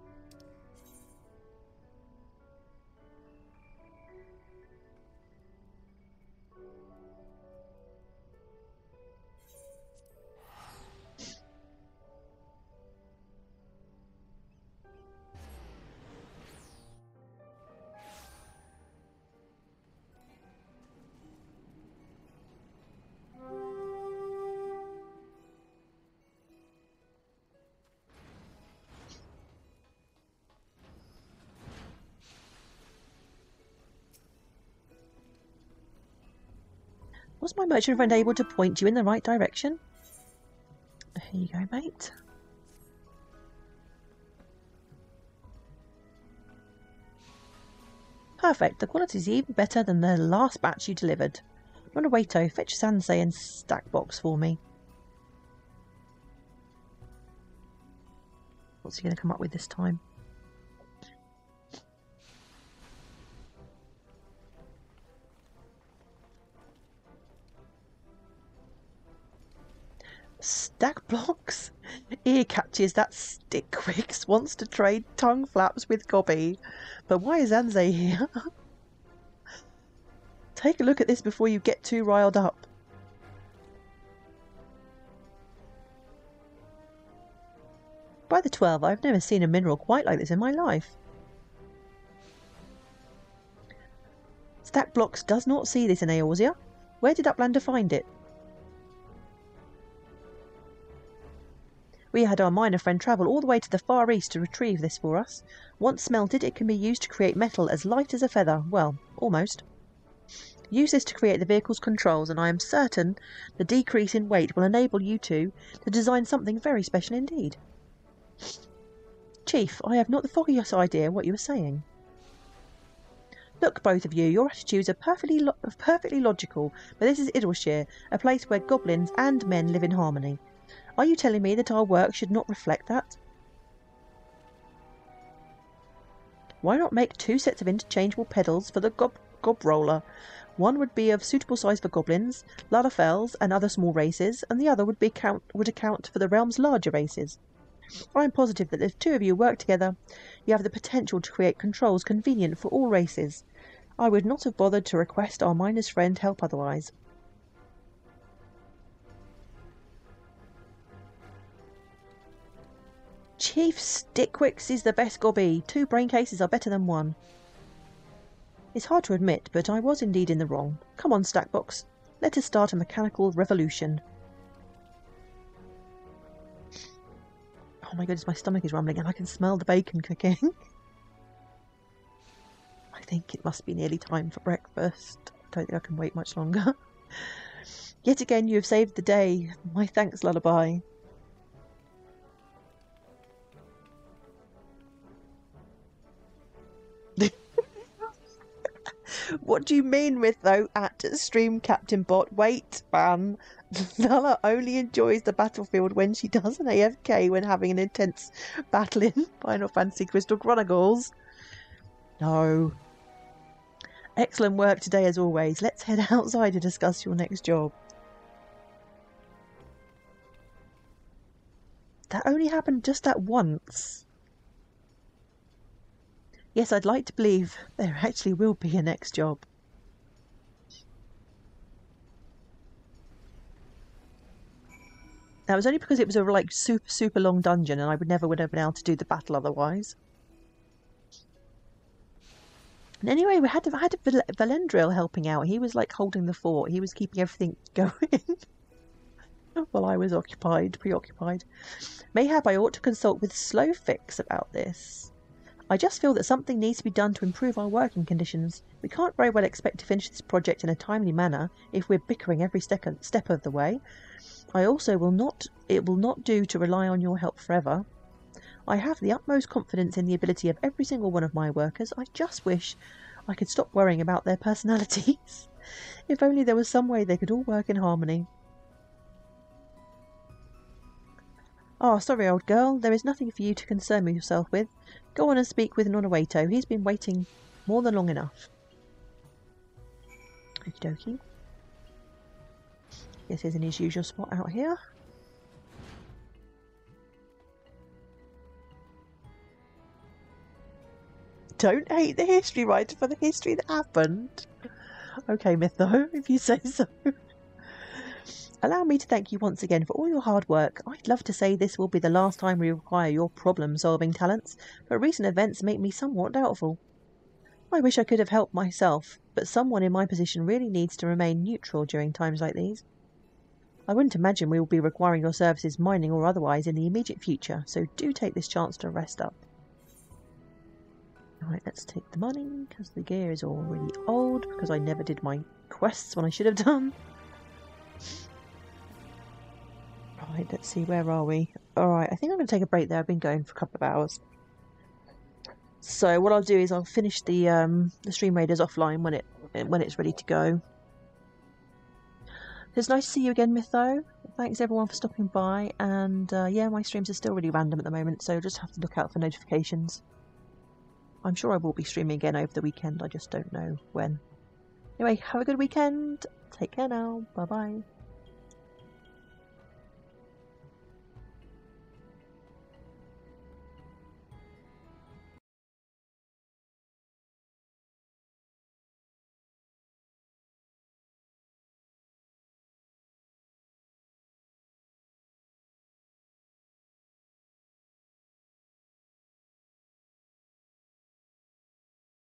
Was my merchant friend able to point you in the right direction? Here you go, mate. Perfect. The quality is even better than the last batch you delivered. Waito, fetch Sansei and stack box for me. What's he going to come up with this time? Stack blocks? Ear catches that Stickwix wants to trade tongue flaps with Gobby. But why is Anze here? Take a look at this before you get too riled up. By the 12, I've never seen a mineral quite like this in my life. Stack blocks does not see this in Eorzea. Where did Uplander find it? We had our miner friend travel all the way to the Far East to retrieve this for us. Once smelted, it can be used to create metal as light as a feather. Well, almost. Use this to create the vehicle's controls, and I am certain the decrease in weight will enable you to design something very special indeed. Chief, I have not the foggiest idea what you are saying. Look, both of you, your attitudes are perfectly logical, but this is Idleshire, a place where goblins and men live in harmony. Are you telling me that our work should not reflect that? Why not make 2 sets of interchangeable pedals for the gob roller? One would be of suitable size for goblins, Lalafels, and other small races, and the other would account for the realm's larger races. I am positive that if two of you work together, you have the potential to create controls convenient for all races. I would not have bothered to request our miner's friend help otherwise. Chief Stickwix is the best gobby. 2 brain cases are better than 1. It's hard to admit, but I was indeed in the wrong. Come on, Stackbox. Let us start a mechanical revolution. Oh my goodness, my stomach is rumbling and I can smell the bacon cooking. I think it must be nearly time for breakfast. I don't think I can wait much longer. Yet again, you have saved the day. My thanks, Lullaby. What do you mean with, though, at Stream Captain Bot? Wait, man. Lala only enjoys the battlefield when she does an AFK when having an intense battle in Final Fantasy Crystal Chronicles. No. Excellent work today as always. Let's head outside to discuss your next job. That only happened just that once. Yes, I'd like to believe there actually will be a next job. That was only because it was a like super long dungeon and I would have been able to do the battle otherwise. And anyway, I had Valendril helping out. He was like holding the fort. He was keeping everything going while I was preoccupied. Mayhap I ought to consult with Slowfix about this. I just feel that something needs to be done to improve our working conditions. We can't very well expect to finish this project in a timely manner if we're bickering every step of the way. It will not do to rely on your help forever. I have the utmost confidence in the ability of every single one of my workers. I just wish I could stop worrying about their personalities. If only there was some way they could all work in harmony. Ah, sorry, old girl. There is nothing for you to concern yourself with. Go on and speak with Nonawato. He's been waiting more than long enough. Okie dokie. Guess he's in his usual spot out here. Don't hate the history writer for the history that happened. Okay, Mytho, if you say so. Allow me to thank you once again for all your hard work. I'd love to say this will be the last time we require your problem-solving talents, but recent events make me somewhat doubtful. I wish I could have helped myself, but someone in my position really needs to remain neutral during times like these. I wouldn't imagine we will be requiring your services, mining or otherwise, in the immediate future, so do take this chance to rest up. Alright, let's take the money, because the gear is all really old, because I never did my quests when I should have done. Right, let's see, where are we? Alright, I think I'm going to take a break there. I've been going for a couple of hours. So what I'll do is I'll finish the Stream Raiders offline when it's ready to go. It's nice to see you again, Mytho. Thanks everyone for stopping by, and yeah, my streams are still really random at the moment, so just have to look out for notifications. I'm sure I will be streaming again over the weekend, I just don't know when. Anyway, have a good weekend. Take care now. Bye bye.